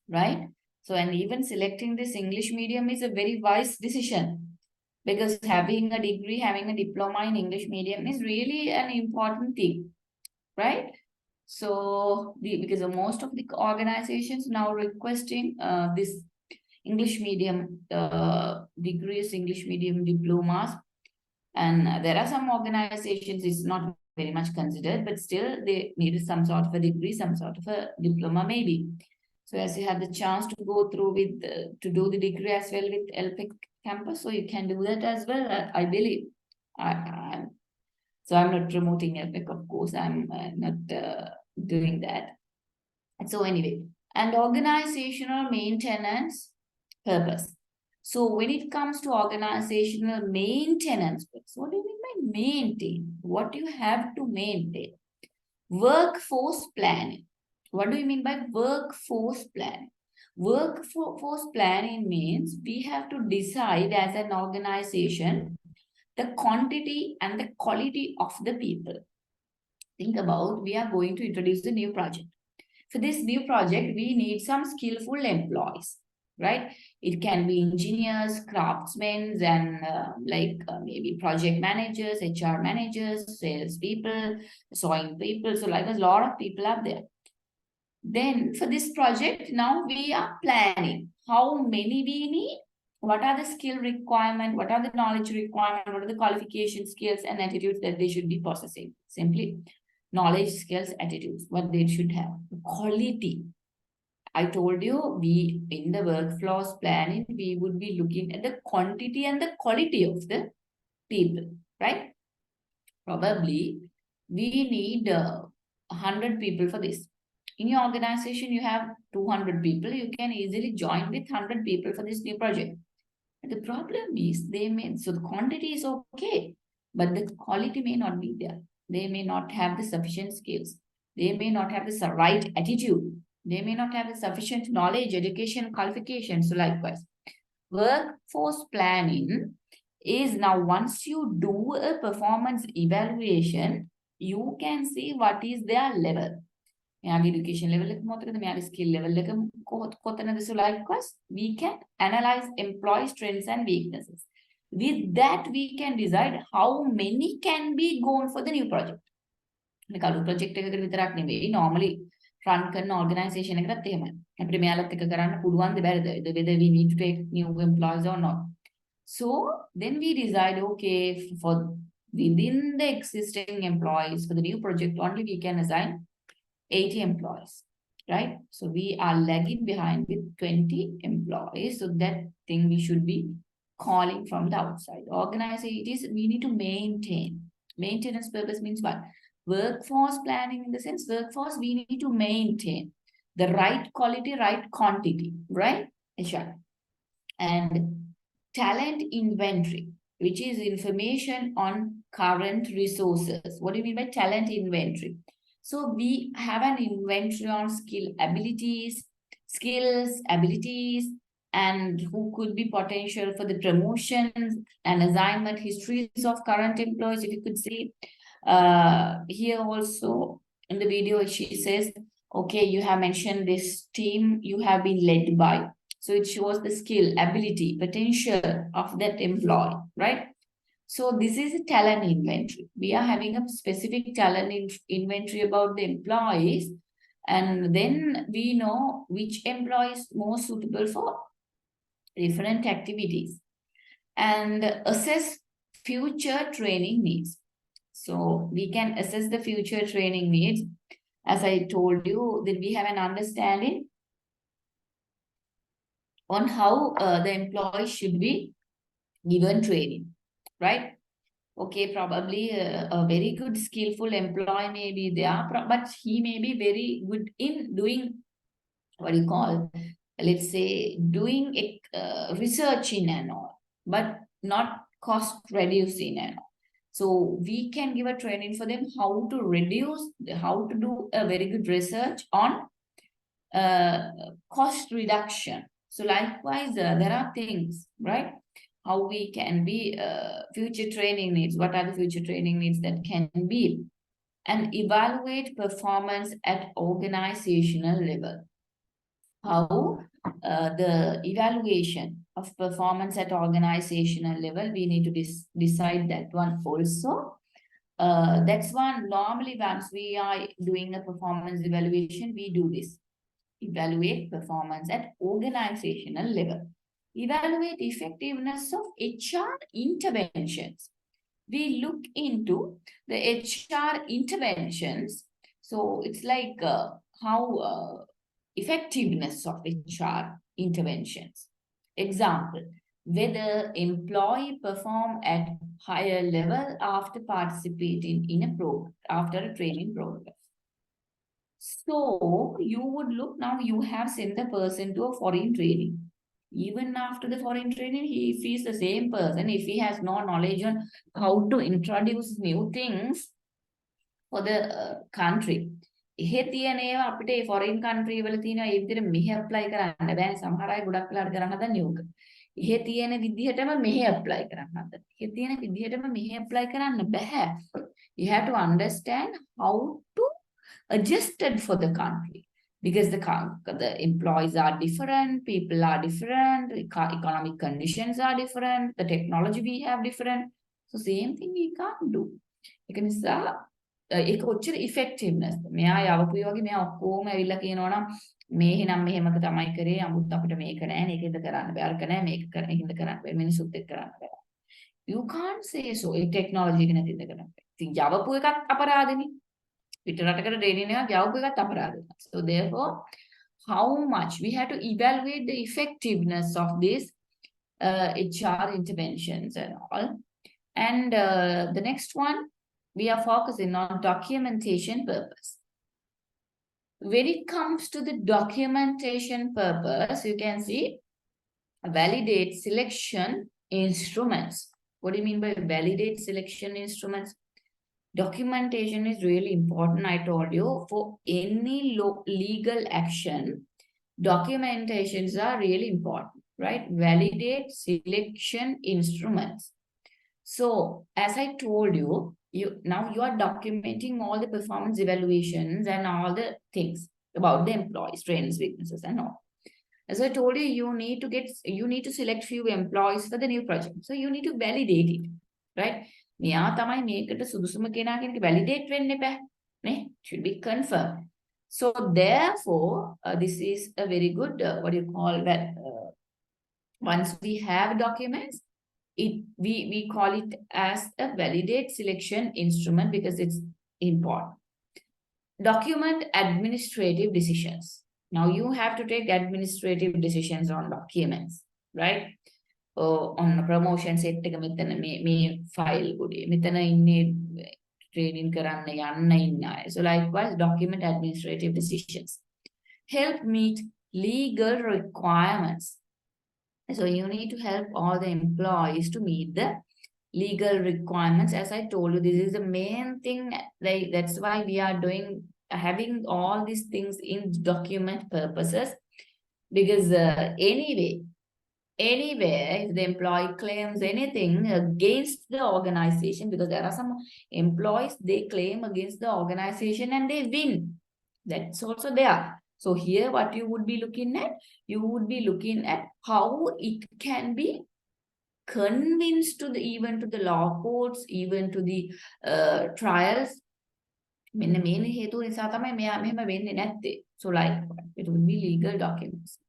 Right? So, and even selecting this English medium is a very wise decision because having a degree, having a diploma in English medium is really an important thing, right? So, because most of the organizations now requesting this English medium degrees, English medium diplomas, and there are some organizations it's not very much considered, but still they needed some sort of a degree, some sort of a diploma maybe. So as you had the chance to go through with, to do the degree as well with lpec campus, so you can do that as well, I believe. So I'm not promoting lpec, of course, I'm not doing that. So anyway, and organizational maintenance purpose. So when it comes to organizational maintenance, what do you mean by maintain? What do you have to maintain? Workforce planning. What do you mean by workforce planning? Workforce planning means we have to decide as an organization the quantity and the quality of the people. Think about, we are going to introduce a new project. For this new project, we need some skillful employees, right? It can be engineers, craftsmen, and maybe project managers, HR managers, sales people, sewing people. So like a lot of people are there. Then for this project, now we are planning how many we need, what are the skill requirement, what are the knowledge requirement, what are the qualification skills and attitudes that they should be possessing. Simply knowledge, skills, attitudes, what they should have. Quality. I told you, we in the workforce planning, we would be looking at the quantity and the quality of the people, right? Probably we need 100 people for this. In your organization, you have 200 people. You can easily join with 100 people for this new project. And the problem is so the quantity is okay, but the quality may not be there. They may not have the sufficient skills. They may not have the right attitude. They may not have the sufficient knowledge, education, qualifications. So likewise, workforce planning is now once you do a performance evaluation, you can see what is their level. Education level, skill level, so likewise, we can analyze employee strengths and weaknesses. With that, we can decide how many can be gone for the new project. Project normally run an organization whether we need to take new employees or not. So then we decide, okay, for within the existing employees for the new project only we can assign 80 employees, right? So we are lagging behind with 20 employees. So that thing we should be calling from the outside. Organization, we need to maintain. Maintenance purpose means what? Workforce planning in the sense, workforce, we need to maintain the right quality, right quantity, right? Sure. And talent inventory, which is information on current resources. What do you mean by talent inventory? So we have an inventory on skills, abilities, and who could be potential for the promotions and assignment histories of current employees. If you could see here also in the video, she says, okay, you have mentioned this team you have been led by. So it shows the skill, ability, potential of that employee, right? So this is a talent inventory. We are having a specific talent inventory about the employees, and then we know which employee is more suitable for different activities and assess future training needs. So we can assess the future training needs. As I told you, that we have an understanding on how the employee should be given training, right? Okay, probably a very good skillful employee may be there, but he may be very good in doing what you call, let's say, doing research in and all, but not cost reducing and all. So we can give a training for them how to reduce, how to do a very good research on cost reduction. So likewise, there are things, right? How we can be future training needs. What are the future training needs that can be? And evaluate performance at organizational level. How the evaluation of performance at organizational level, we need to decide that one also. That's one normally once we are doing a performance evaluation, we do this. Evaluate performance at organizational level. Evaluate effectiveness of HR interventions. We look into the HR interventions. So it's like how effectiveness of HR interventions. Example, whether employee perform at higher level after participating in a program, after a training program. So you would look, now you have sent the person to a foreign training. Even after the foreign training, if he is the same person, if he has no knowledge on how to introduce new things for the country. එහෙ තියෙන ඒවා අපිට ඒ foreign country වල තියෙන ඒ විදිහට මෙහෙ apply කරන්න බෑනේ. සමහර අය ගොඩක් වෙලාට කරන්න හදන්නේ ඕක. එහෙ තියෙන විදිහටම මෙහෙ apply කරන්න හදන. එහෙ තියෙන විදිහටම මෙහෙ apply කරන්න බෑ. You have to understand how to adjust it for the country. Because the employees are different, people are different, economic conditions are different, the technology we have different. So same thing we can't do. ඒක නිසා ඒක ඔච්චර effectiveness. මෙයා යවපු වගේ මෙයා ඔක්කොම ඇවිල්ලා කියනවා නම් මේ එහෙනම් මෙහෙමක තමයි කරේ අමුත් අපිට මේක නෑ මේකෙන්ද කරන්න බෑ අරක නෑ මේක කරන්න ඒකෙන්ද කරන්න බෑ මිනිසුත් එක්ක කරන්න බෑ. You can't say so. A technology එක නැතිද කරන්න බෑ. ඉතින් යවපු එකත් අපරාධනේ. පිටරටකට ට්‍රේනින් එකක් යවපු එකත් අපරාධනේ. So therefore how much we have to evaluate the effectiveness of this HR interventions and all. And the next one, we are focusing on documentation purpose. When it comes to the documentation purpose, you can see validate selection instruments. What do you mean by validate selection instruments? Documentation is really important. I told you, for any legal action, documentations are really important, right? Validate selection instruments. So as I told you, now you are documenting all the performance evaluations and all the things about the employees, strengths, weaknesses, and all. As I told you, you need to select few employees for the new project. So you need to validate it, right? මෙයා තමයි මේකට සුදුසුම කෙනා කියන එක validate වෙන්න එපා නේ, should be confirmed. So therefore this is a very good what do you call that, once we have documents, we call it as a validate selection instrument because it's important. Document administrative decisions. Now you have to take administrative decisions on documents, right? On promotion set එක මෙතන මේ file ගොඩේ මෙතන ඉන්නේ training කරන්න යන්න ඉන්න අය. So likewise document administrative decisions. Help meet legal requirements. So you need to help all the employees to meet the legal requirements. As I told you, this is the main thing. Like that's why we are having all these things in document purposes. Because anywhere, if the employee claims anything against the organization, because there are some employees, they claim against the organization and they win. That's also there. So here what you would be looking at, you would be looking at how it can be convinced to the even to the law courts, even to the trials. මෙන්න මේ හේතුව නිසා තමයි මෙයා මෙහෙම වෙන්නේ නැත්තේ. So like it would be legal documents.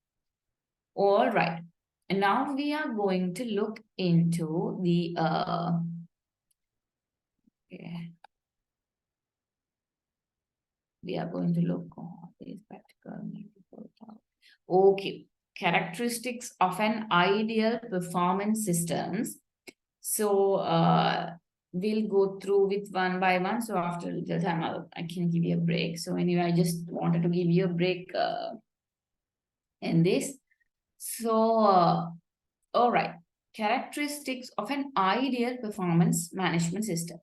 All right. And now we are going to look into the we are going to look on these practical. Okay, characteristics of an ideal performance systems. So we'll go through with one by one. So after the time I can give you a break. So anyway, I just wanted to give you a break in this. So all right, characteristics of an ideal performance management system.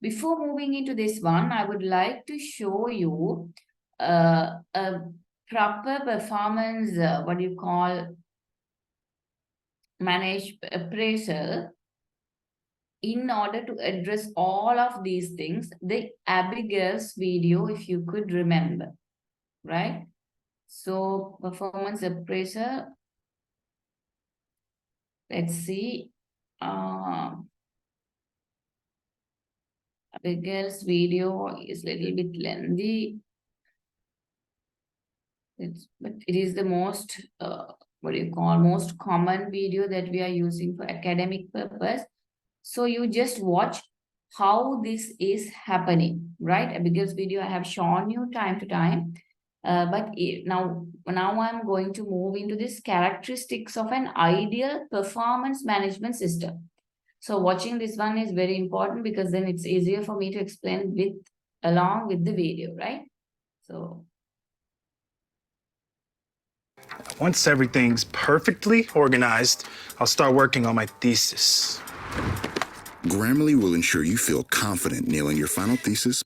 Before moving into this one, I would like to show you a proper performance, what do you call, managed appraisal. In order to address all of these things, the Abigail's video, if you could remember, right? So performance appraiser, let's see. Abigail's video is a little bit lengthy. But it is the most, what do you call, most common video that we are using for academic purpose. So you just watch how this is happening, right? Abigail's video I have shown you time to time. But now I'm going to move into this characteristics of an ideal performance management system. So watching this one is very important because then it's easier for me to explain along with the video, right? So once everything's perfectly organized, I'll start working on my thesis. Grammarly will ensure you feel confident nailing your final thesis.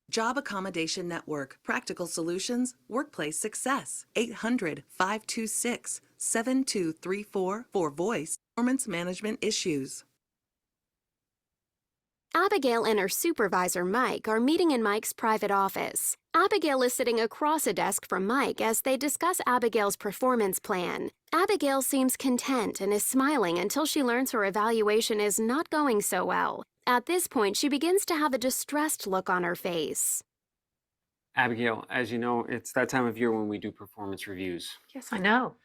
Job Accommodation Network. Practical solutions. Workplace success. 800-526-7234 for voice performance management issues. Abigail and her supervisor, Mike, are meeting in Mike's private office. Abigail is sitting across a desk from Mike as they discuss Abigail's performance plan. Abigail seems content and is smiling until she learns her evaluation is not going so well. At this point, she begins to have a distressed look on her face. Abigail, as you know, it's that time of year when we do performance reviews. Yes, I know.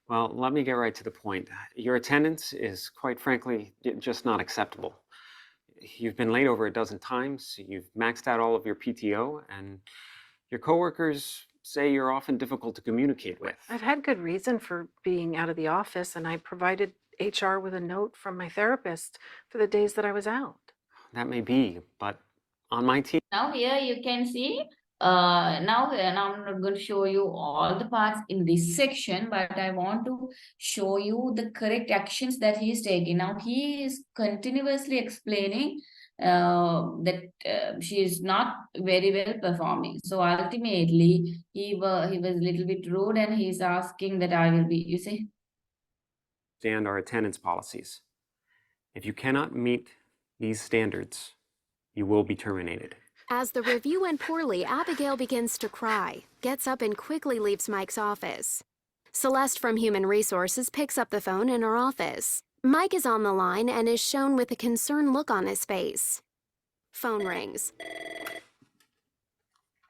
Well, let me get right to the point. Your attendance is, quite frankly, just not acceptable. You've been late over a dozen times, you've maxed out all of your PTO, and your coworkers say you're often difficult to communicate with. I've had good reason for being out of the office, and I provided HR with a note from my therapist for the days that I was out. That may be, but on my team... Now here you can see, now I'm not going to show you all the parts in this section, but I want to show you the correct actions that he is taking. Now he is continuously explaining that she is not very well performing. So ultimately, he was a little bit rude and he's asking that I will be, you see? ...stand our attendance policies. If you cannot meet these standards, you will be terminated. As the review went poorly, Abigail begins to cry, gets up and quickly leaves Mike's office. Celeste from Human Resources picks up the phone in her office. Mike is on the line and is shown with a concerned look on his face. Phone rings.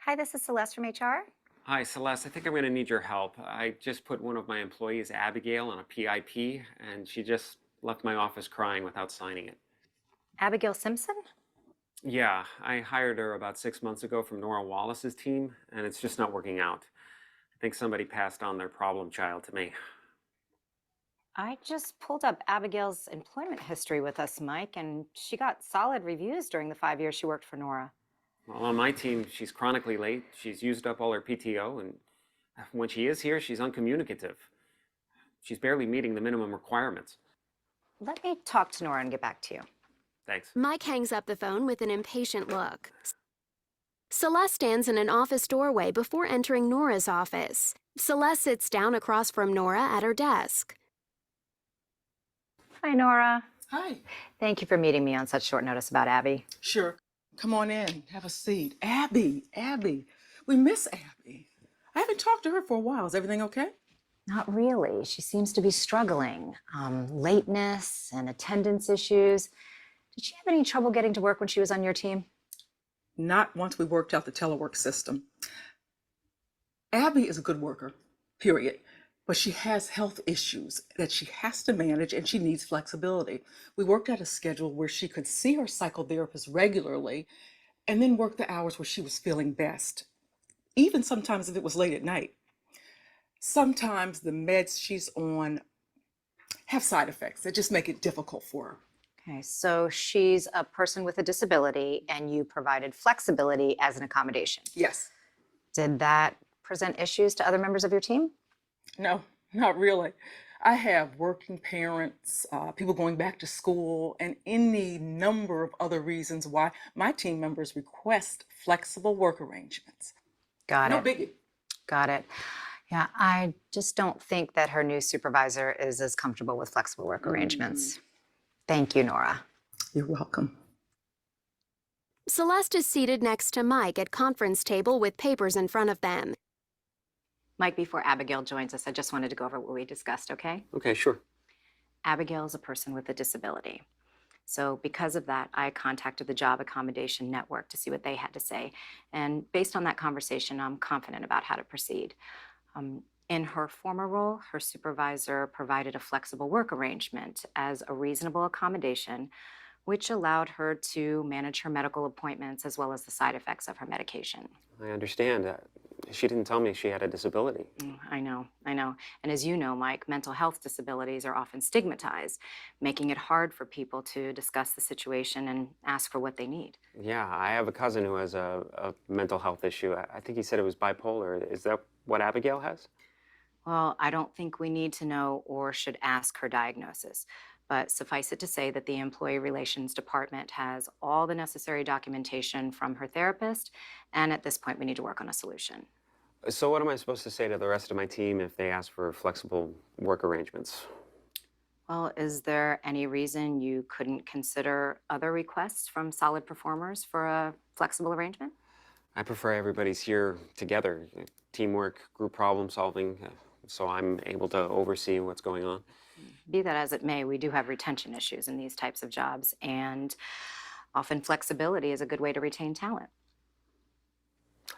Hi, this is Celeste from HR. Hi, Celeste. I think I'm going to need your help. I just put one of my employees, Abigail, on a PIP, and she just left my office crying without signing it. Abigail Simpson? Yeah, I hired her about 6 months ago from Nora Wallace's team, and it's just not working out. I think somebody passed on their problem child to me. I just pulled up Abigail's employment history with us, Mike, and she got solid reviews during the 5 years she worked for Nora. Well, on my team, she's chronically late. She's used up all her PTO, and when she is here, she's uncommunicative. She's barely meeting the minimum requirements. Let me talk to Nora and get back to you. Thanks. Mike hangs up the phone with an impatient look. Celeste stands in an office doorway before entering Nora's office. Celeste sits down across from Nora at her desk. Hi, Nora. Hi. Thank you for meeting me on such short notice about Abby. Sure. Come on in. Have a seat. Abby. We miss Abby. I haven't talked to her for a while. Is everything okay? Not really. She seems to be struggling. Lateness and attendance issues. Did she have any trouble getting to work when she was on your team? Not once we worked out the telework system. Abby is a good worker, period. But she has health issues that she has to manage and she needs flexibility. We worked out a schedule where she could see her psychotherapist regularly and then work the hours where she was feeling best, even sometimes if it was late at night. Sometimes the meds she's on have side effects that just make it difficult for her. Okay, so she's a person with a disability and you provided flexibility as an accommodation. Yes. Did that present issues to other members of your team? No, not really. I have working parents, people going back to school, and any number of other reasons why my team members request flexible work arrangements. Got No it. biggie. Got it. Yeah, I just don't think that her new supervisor is as comfortable with flexible work arrangements. Thank you, Nora. You're welcome. Celeste is seated next to Mike at conference table with papers in front of them. Mike, before Abigail joins us, I just wanted to go over what we discussed, okay? Okay, sure. Abigail is a person with a disability. So because of that, I contacted the Job Accommodation Network to see what they had to say. And based on that conversation, I'm confident about how to proceed. In her former role, her supervisor provided a flexible work arrangement as a reasonable accommodation, which allowed her to manage her medical appointments as well as the side effects of her medication. I understand. She didn't tell me she had a disability. I know. And as you know, Mike, mental health disabilities are often stigmatized, making it hard for people to discuss the situation and ask for what they need. Yeah, I have a cousin who has a mental health issue. I think he said it was bipolar. Is that what Abigail has? Well, I don't think we need to know or should ask her diagnosis. But suffice it to say that the Employee Relations Department has all the necessary documentation from her therapist, and at this point we need to work on a solution. So what am I supposed to say to the rest of my team if they ask for flexible work arrangements? Well, is there any reason you couldn't consider other requests from solid performers for a flexible arrangement? I prefer everybody's here together. Teamwork, group problem solving, so I'm able to oversee what's going on. Be that as it may, we do have retention issues in these types of jobs, and often flexibility is a good way to retain talent.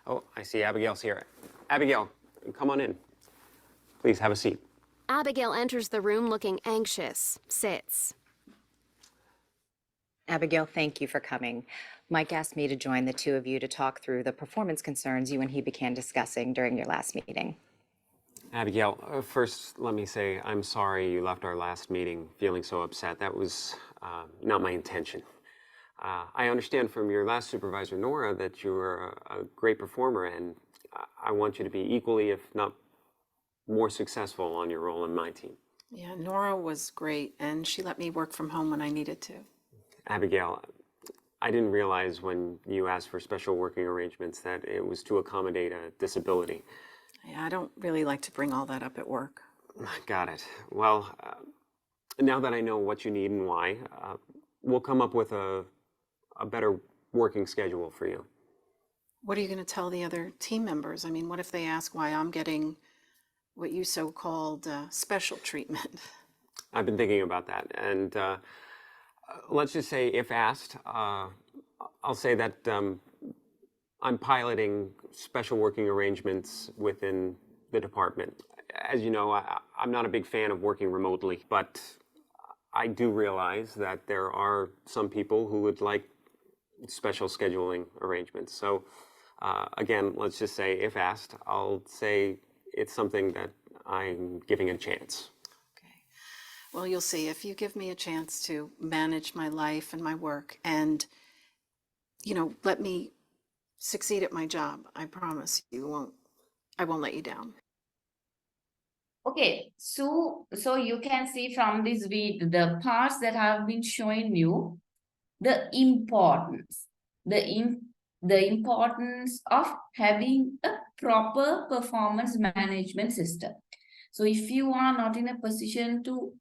Oh, I see Abigail's here. Abigail, come on in. Please have a seat. Abigail enters the room looking anxious, sits. Abigail, thank you for coming. Mike asked me to join the two of you to talk through the performance concerns you and he began discussing during your last meeting. Abigail, first let me say I'm sorry you left our last meeting feeling so upset. That was not my intention. I understand from your last supervisor, Nora, that you were a great performer, and I want you to be equally, if not more successful on your role in my team. Yeah, Nora was great, and she let me work from home when I needed to. Abigail, I didn't realize when you asked for special working arrangements that it was to accommodate a disability. Yeah, I don't really like to bring all that up at work. Got it. Well, now that I know what you need and why, we'll come up with a better working schedule for you. What are you going to tell the other team members? I mean, what if they ask why I'm getting what you so-called special treatment? I've been thinking about that, and let's just say, if asked, I'll say that I'm piloting special working arrangements within the department. As you know, I'm not a big fan of working remotely, but I do realize that there are some people who would like special scheduling arrangements. So again, let's just say, if asked, I'll say it's something that I'm giving a chance. Okay. Well, you'll see. If you give me a chance to manage my life and my work and, let me succeed at my job, I promise I won't let you down. Okay, so you can see from this video, the parts that have been showing you, the importance of having a proper performance management system. So if you are not in a position to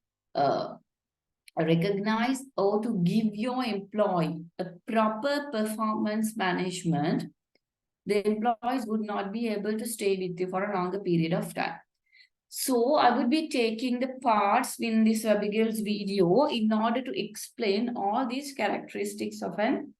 recognize or to give your employee a proper performance management, the employees would not be able to stay with you for a longer period of time. So I would be taking the parts in this Abigail's video in order to explain all these characteristics of an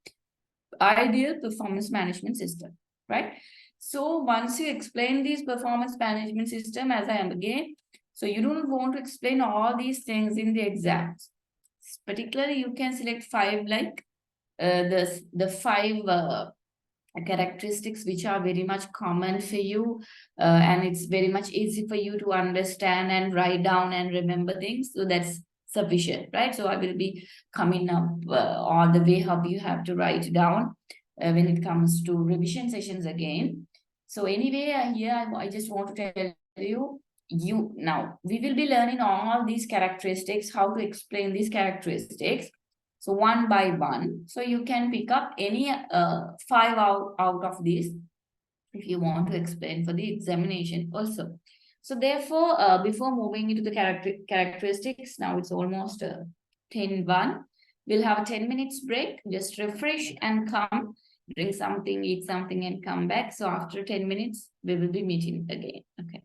ideal performance management system, right? So once you explain this performance management system, as I am again, so you don't want to explain all these things in the exams. Particularly, you can select five, like the five characteristics which are very much common for you, and it's very much easy for you to understand and write down and remember things. So that's sufficient, right? So I will be coming up all the way how you have to write down when it comes to revision sessions again. So anyway, here I just want to tell you now we will be learning all these characteristics, how to explain these characteristics. So one by one, so you can pick up any five out of these if you want to explain for the examination also. So therefore, before moving into the characteristics, now it's almost 10:01. We'll have a 10 minutes break, just refresh and come, drink something, eat something and come back. So after 10 minutes, we will be meeting again. Okay.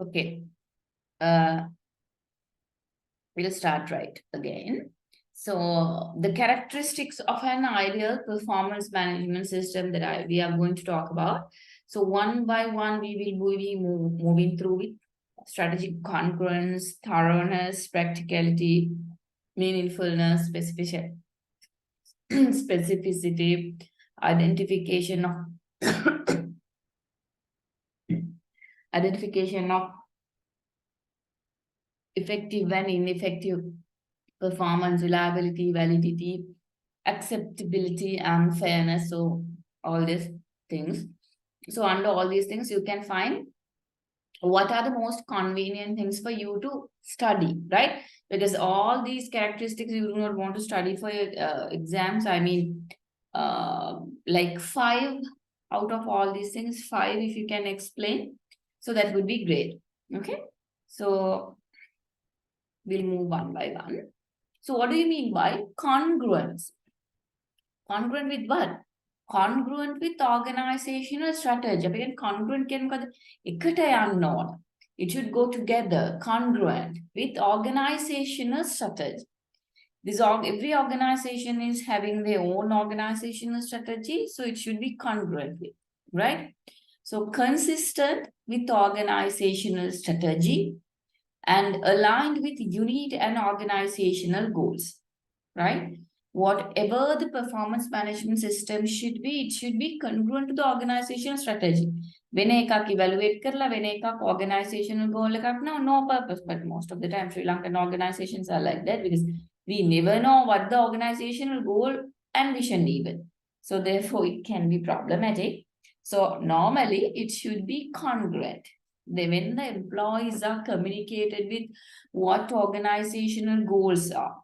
Okay. We'll start right again. So the characteristics of an ideal performance management system that we are going to talk about. So one by one, we will be moving through it. Strategic congruence, thoroughness, practicality, meaningfulness, specificity, identification of effective and ineffective performance, reliability, validity, acceptability, and fairness. So all these things. So under all these things, you can find what are the most convenient things for you to study, right? Because all these characteristics you do not want to study for your exams. I mean, like 5 out of all these things, 5 if you can explain, so that would be great. Okay, so we'll move one by one. So what do you mean by congruence? Congruent with what? Congruent with organizational strategy. Again, congruent can go it should go together, congruent with organizational strategy. Every organization is having their own organizational strategy, so it should be congruent with, right? So consistent with organizational strategy and aligned with unit and organizational goals, right? Whatever the performance management system should be, it should be congruent to the organizational strategy. When ekak evaluate karla, when ekak organizational goal no purpose, but most of the time Sri Lankan organizations are like that because we never know what the organizational goal and vision even. So therefore it can be problematic. So normally it should be congruent. When the employees are communicated with what organizational goals are,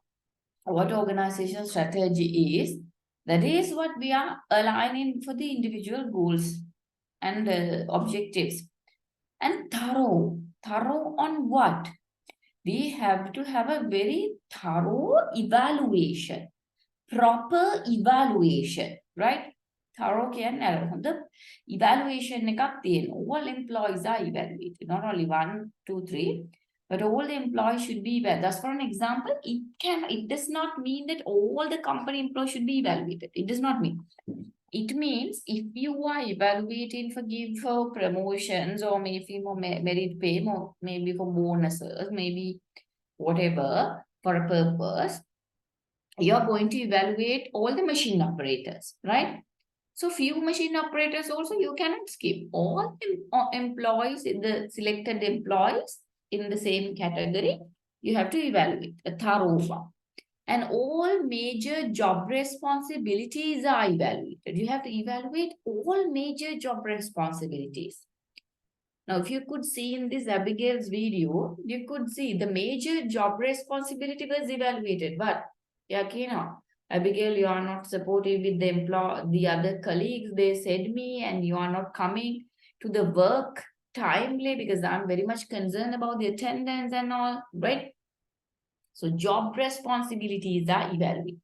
what organizational strategy is, that is what we are aligning for the individual goals and objectives. And thorough on what? We have to have a very thorough evaluation, proper evaluation, right? Thorough the evaluation all employees are evaluated, not only 1, 2, 3, but all the employees should be evaluated. That's for an example. It does not mean that all the company employees should be evaluated. It does not mean. It means if you are evaluating for promotions or maybe for merit pay, or maybe for bonuses, maybe whatever for a purpose, you're going to evaluate all the machine operators, right? So few machine operators also you cannot skip. All employees, in the selected employees in the same category, you have to evaluate a thorough one. And all major job responsibilities are evaluated. You have to evaluate all major job responsibilities. Now, if you could see in this Abigail's video, you could see the major job responsibility was evaluated. But, Abigail, you are not supportive with the other colleagues. They said me and you are not coming to the work timely because I'm very much concerned about the attendance and all, right? So job responsibilities are evaluated.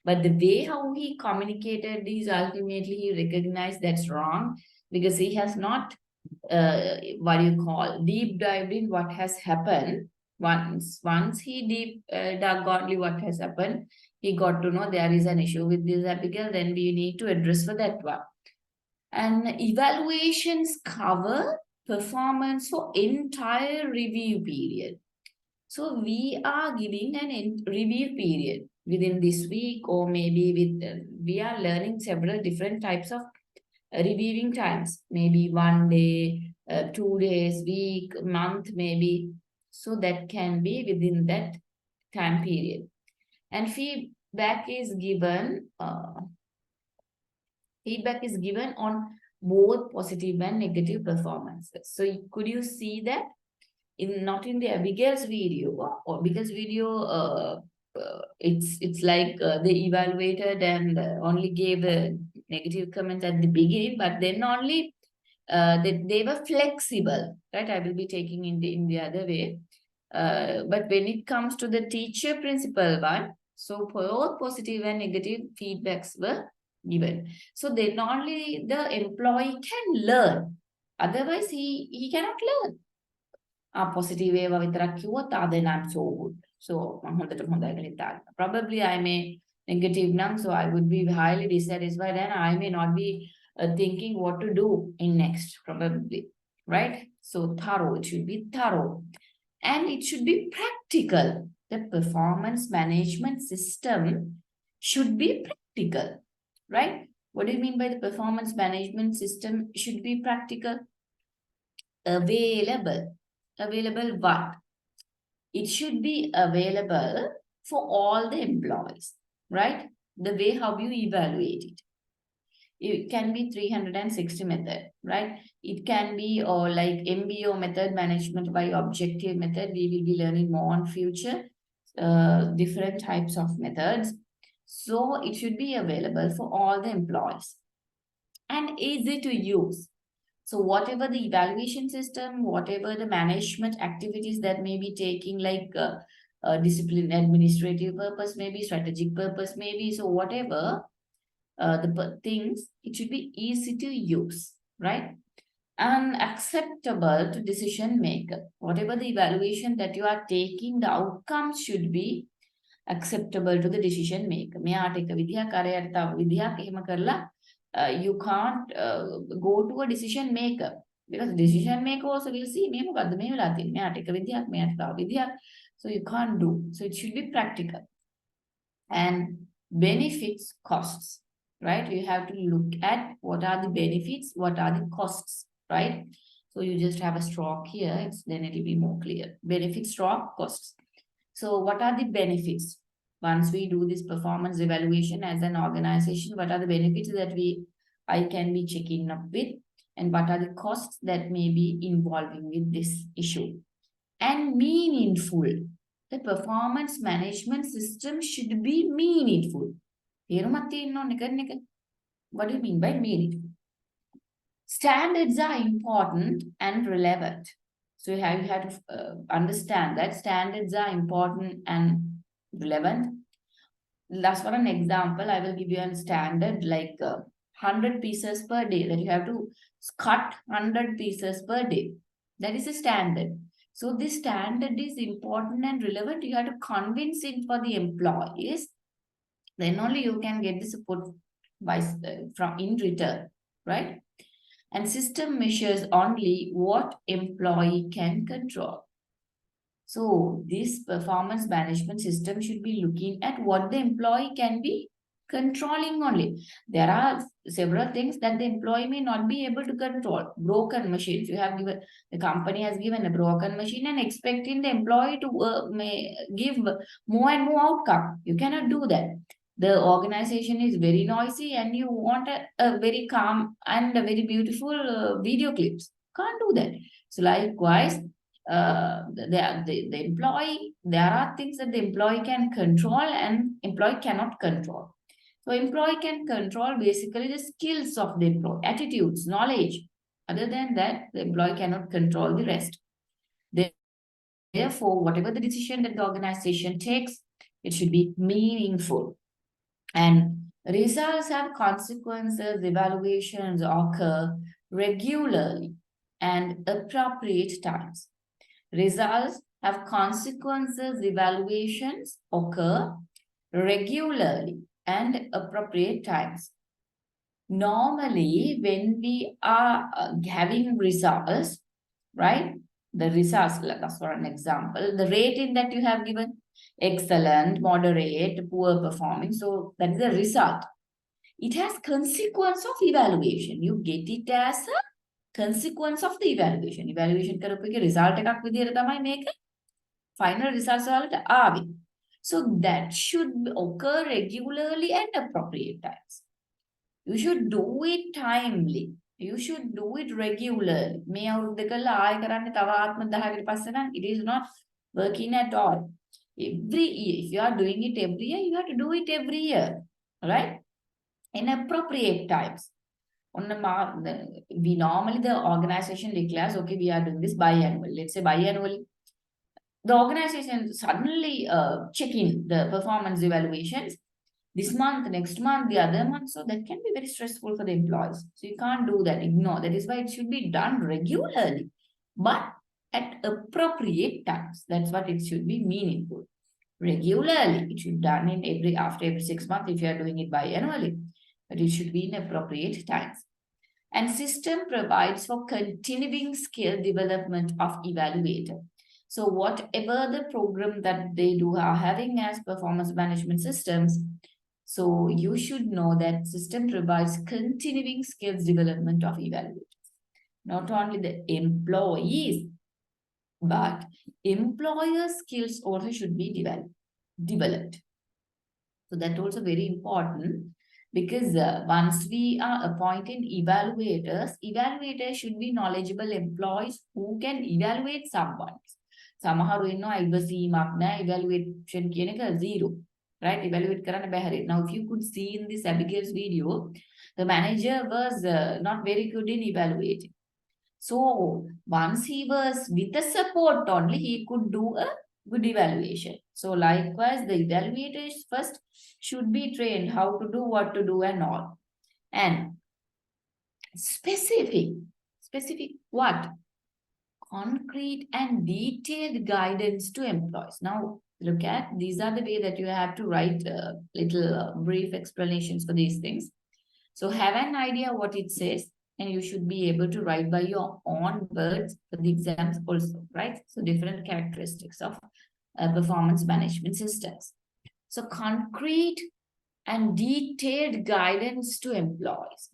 But the way how he communicated these, ultimately he recognized that's wrong because he has not, deep dived in what has happened. Once he deep dug only what has happened, he got to know there is an issue with this Abigail, then we need to address for that one. And evaluations cover performance for entire review period. So we are giving an review period within this week, or maybe we are learning several different types of reviewing times, maybe 1 day, 2 days, week, month, maybe. So that can be within that time period. And feedback is given on both positive and negative performances. So could you see that? Not in the Abigail's video, or because video, it's like they evaluated and only gave a negative comment at the beginning, but then only they were flexible, right? I will be taking in the other way. But when it comes to the teacher principal one, so both positive and negative feedbacks were given. So then only the employee can learn. Otherwise, he cannot learn. positive ඒවා විතරක් කිව්වොත් then I'm so good. So මම හොඳටම හොඳයි කියලා හිතාගෙන. Probably I may negative නම්, so I would be highly dissatisfied and I may not be thinking what to do in next, probably, right? So thorough, it should be thorough. And it should be practical. The performance management system should be practical, right? What do you mean by the performance management system should be practical? Available. Available what? It should be available for all the employees, right? The way how you evaluate it. It can be 360 method, right? It can be or like MBO method, management by objective method. We will be learning more on future different types of methods. So it should be available for all the employees and easy to use. So whatever the evaluation system, whatever the management activities that may be taking, like discipline, administrative purpose, maybe strategic purpose, maybe, so whatever the things, it should be easy to use, right? And acceptable to decision maker. Whatever the evaluation that you are taking, the outcomes should be acceptable to the decision maker. මෙයාට එක විදිහක් අරයට තව විදිහක් එහෙම කරලා you can't go to a decision maker, because the decision maker also will see මේ මොකද්ද මේ වෙලා තියෙන්නේ, මෙයාට එක විදිහක් මෙයාට තව විදිහක්, so you can't do. So it should be practical. And benefits, costs, right? You have to look at what are the benefits, what are the costs, right? So you just have a stroke here, then it will be more clear. Benefits, stroke, costs. So what are the benefits? Once we do this performance evaluation as an organization, what are the benefits that I can be checking up with, and what are the costs that may be involving with this issue? And meaningful. The performance management system should be meaningful. What do you mean by meaningful? Standards are important and relevant. So you have to understand that standards are important and relevant. That's for an example. I will give you a standard like 100 pieces per day, that you have to cut 100 pieces per day. That is a standard. So this standard is important and relevant. You have to convince it for the employees. Then only you can get the support from in return, right? And system measures only what employee can control. So this performance management system should be looking at what the employee can be controlling only. There are several things that the employee may not be able to control. Broken machines. You have given, the company has given a broken machine and expecting the employee to may give more and more outcome. You cannot do that. The organization is very noisy and you want a very calm and a very beautiful video clips. Can't do that. So likewise, the employee, there are things that the employee can control and employee cannot control. So employee can control basically the skills of the employee, attitudes, knowledge. Other than that, the employee cannot control the rest. Therefore, whatever the decision that the organization takes, it should be meaningful. And results have consequences, evaluations occur regularly and appropriate times. Results have consequences, evaluations occur regularly and appropriate times. Normally, when we are having results, right? The results, that's for an example, the rating that you have given, excellent, moderate, poor performing. So that is a result. It has consequence of evaluation. You get it as a consequence of the evaluation. Evaluation කරපු එකේ result එකක් විදියට තමයි මේක final results වලට ආවේ. So that should occur regularly and appropriate times. You should do it timely. You should do it regularly. මේ අවුරුද්ද කළා ආයෙ කරන්න තව ආත්ම 10කට පස්සේ නම් it is not working at all. Every year, if you are doing it every year, you have to do it every year, right? In appropriate times. We normally, the organization declares, okay, we are doing this biannually. Let's say biannually. The organization suddenly checking the performance evaluations this month, next month, the other month. So that can be very stressful for the employees. So you can't do that, ignore. That is why it should be done regularly. But at appropriate times. That's what it should be meaningful. Regularly, it should be done after every 6 months if you are doing it biannually, but it should be in appropriate times. And system provides for continuing skill development of evaluator. So whatever the program that they are having as performance management systems, so you should know that system provides continuing skills development of evaluators. Not only the employees, but employer skills also should be developed. So that's also very important, because once we are appointing evaluators should be knowledgeable employees who can evaluate someone. Samaharu inno ඉවසීමක් නැහැ, evaluation කියන එක zero, right? Evaluate කරන්න බැහැ. Now if you could see in this Abigail's video, the manager was not very good in evaluating. So once he was with the support only, he could do a good evaluation. So likewise, the evaluators first should be trained how to do, what to do and all. And specific what? Concrete and detailed guidance to employees. Now look at, these are the way that you have to write little brief explanations for these things. So have an idea what it says, and you should be able to write by your own words for the exams also, right? So different characteristics of performance management systems. So concrete and detailed guidance to employees.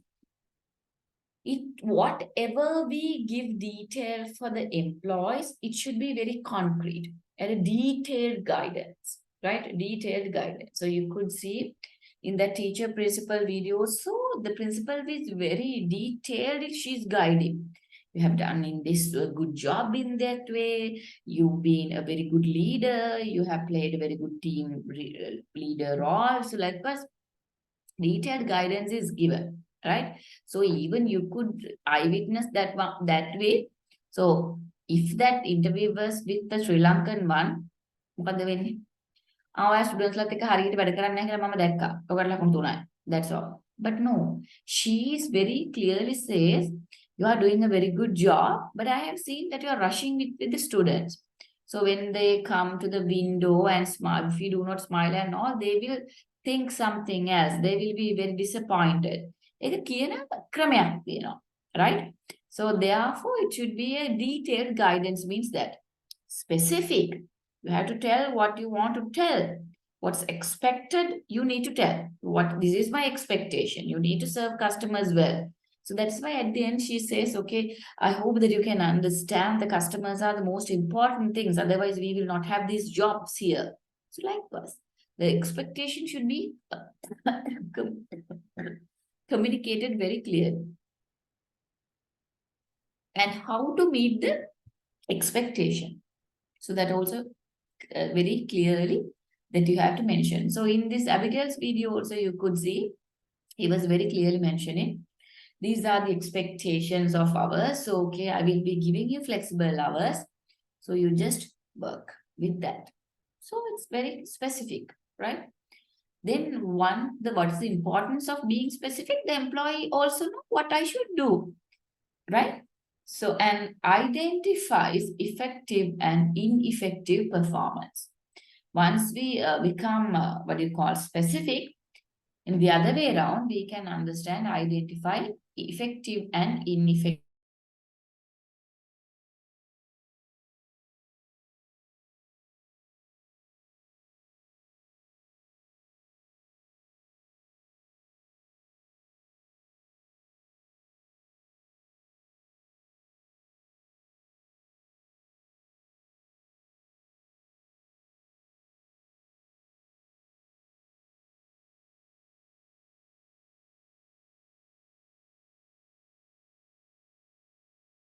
Whatever we give detail for the employees, it should be very concrete and a detailed guidance, right? Detailed guidance. So you could see in the teacher principal video, so the principal is very detailed, she's guiding. You have done in this a good job in that way. You've been a very good leader. You have played a very good team leader role. So likewise, detailed guidance is given, right? So even you could eyewitness that way. So if that interview was with the Sri Lankan one, that's all. But no, she is very clearly says, you are doing a very good job, but I have seen that you are rushing with the students. So when they come to the window and smile, if you do not smile and all, they will think something else. They will be very disappointed. Right? So therefore, it should be a detailed guidance, means that specific. You have to tell what you want to tell. What's expected, you need to tell. This is my expectation. You need to serve customers well. So that's why at the end she says, okay, I hope that you can understand the customers are the most important things. Otherwise, we will not have these jobs here. So likewise, the expectation should be communicated very clearly. And how to meet the expectation. So that also very clearly that you have to mention. So in this Abigail's video also you could see, he was very clearly mentioning, these are the expectations of hours. So, okay, I will be giving you flexible hours. So you just work with that. So it's very specific, right? Then what's the importance of being specific? The employee also know what I should do, right? So, and identifies effective and ineffective performance. Once we become specific, in the other way around, we can understand, identify effective and ineffective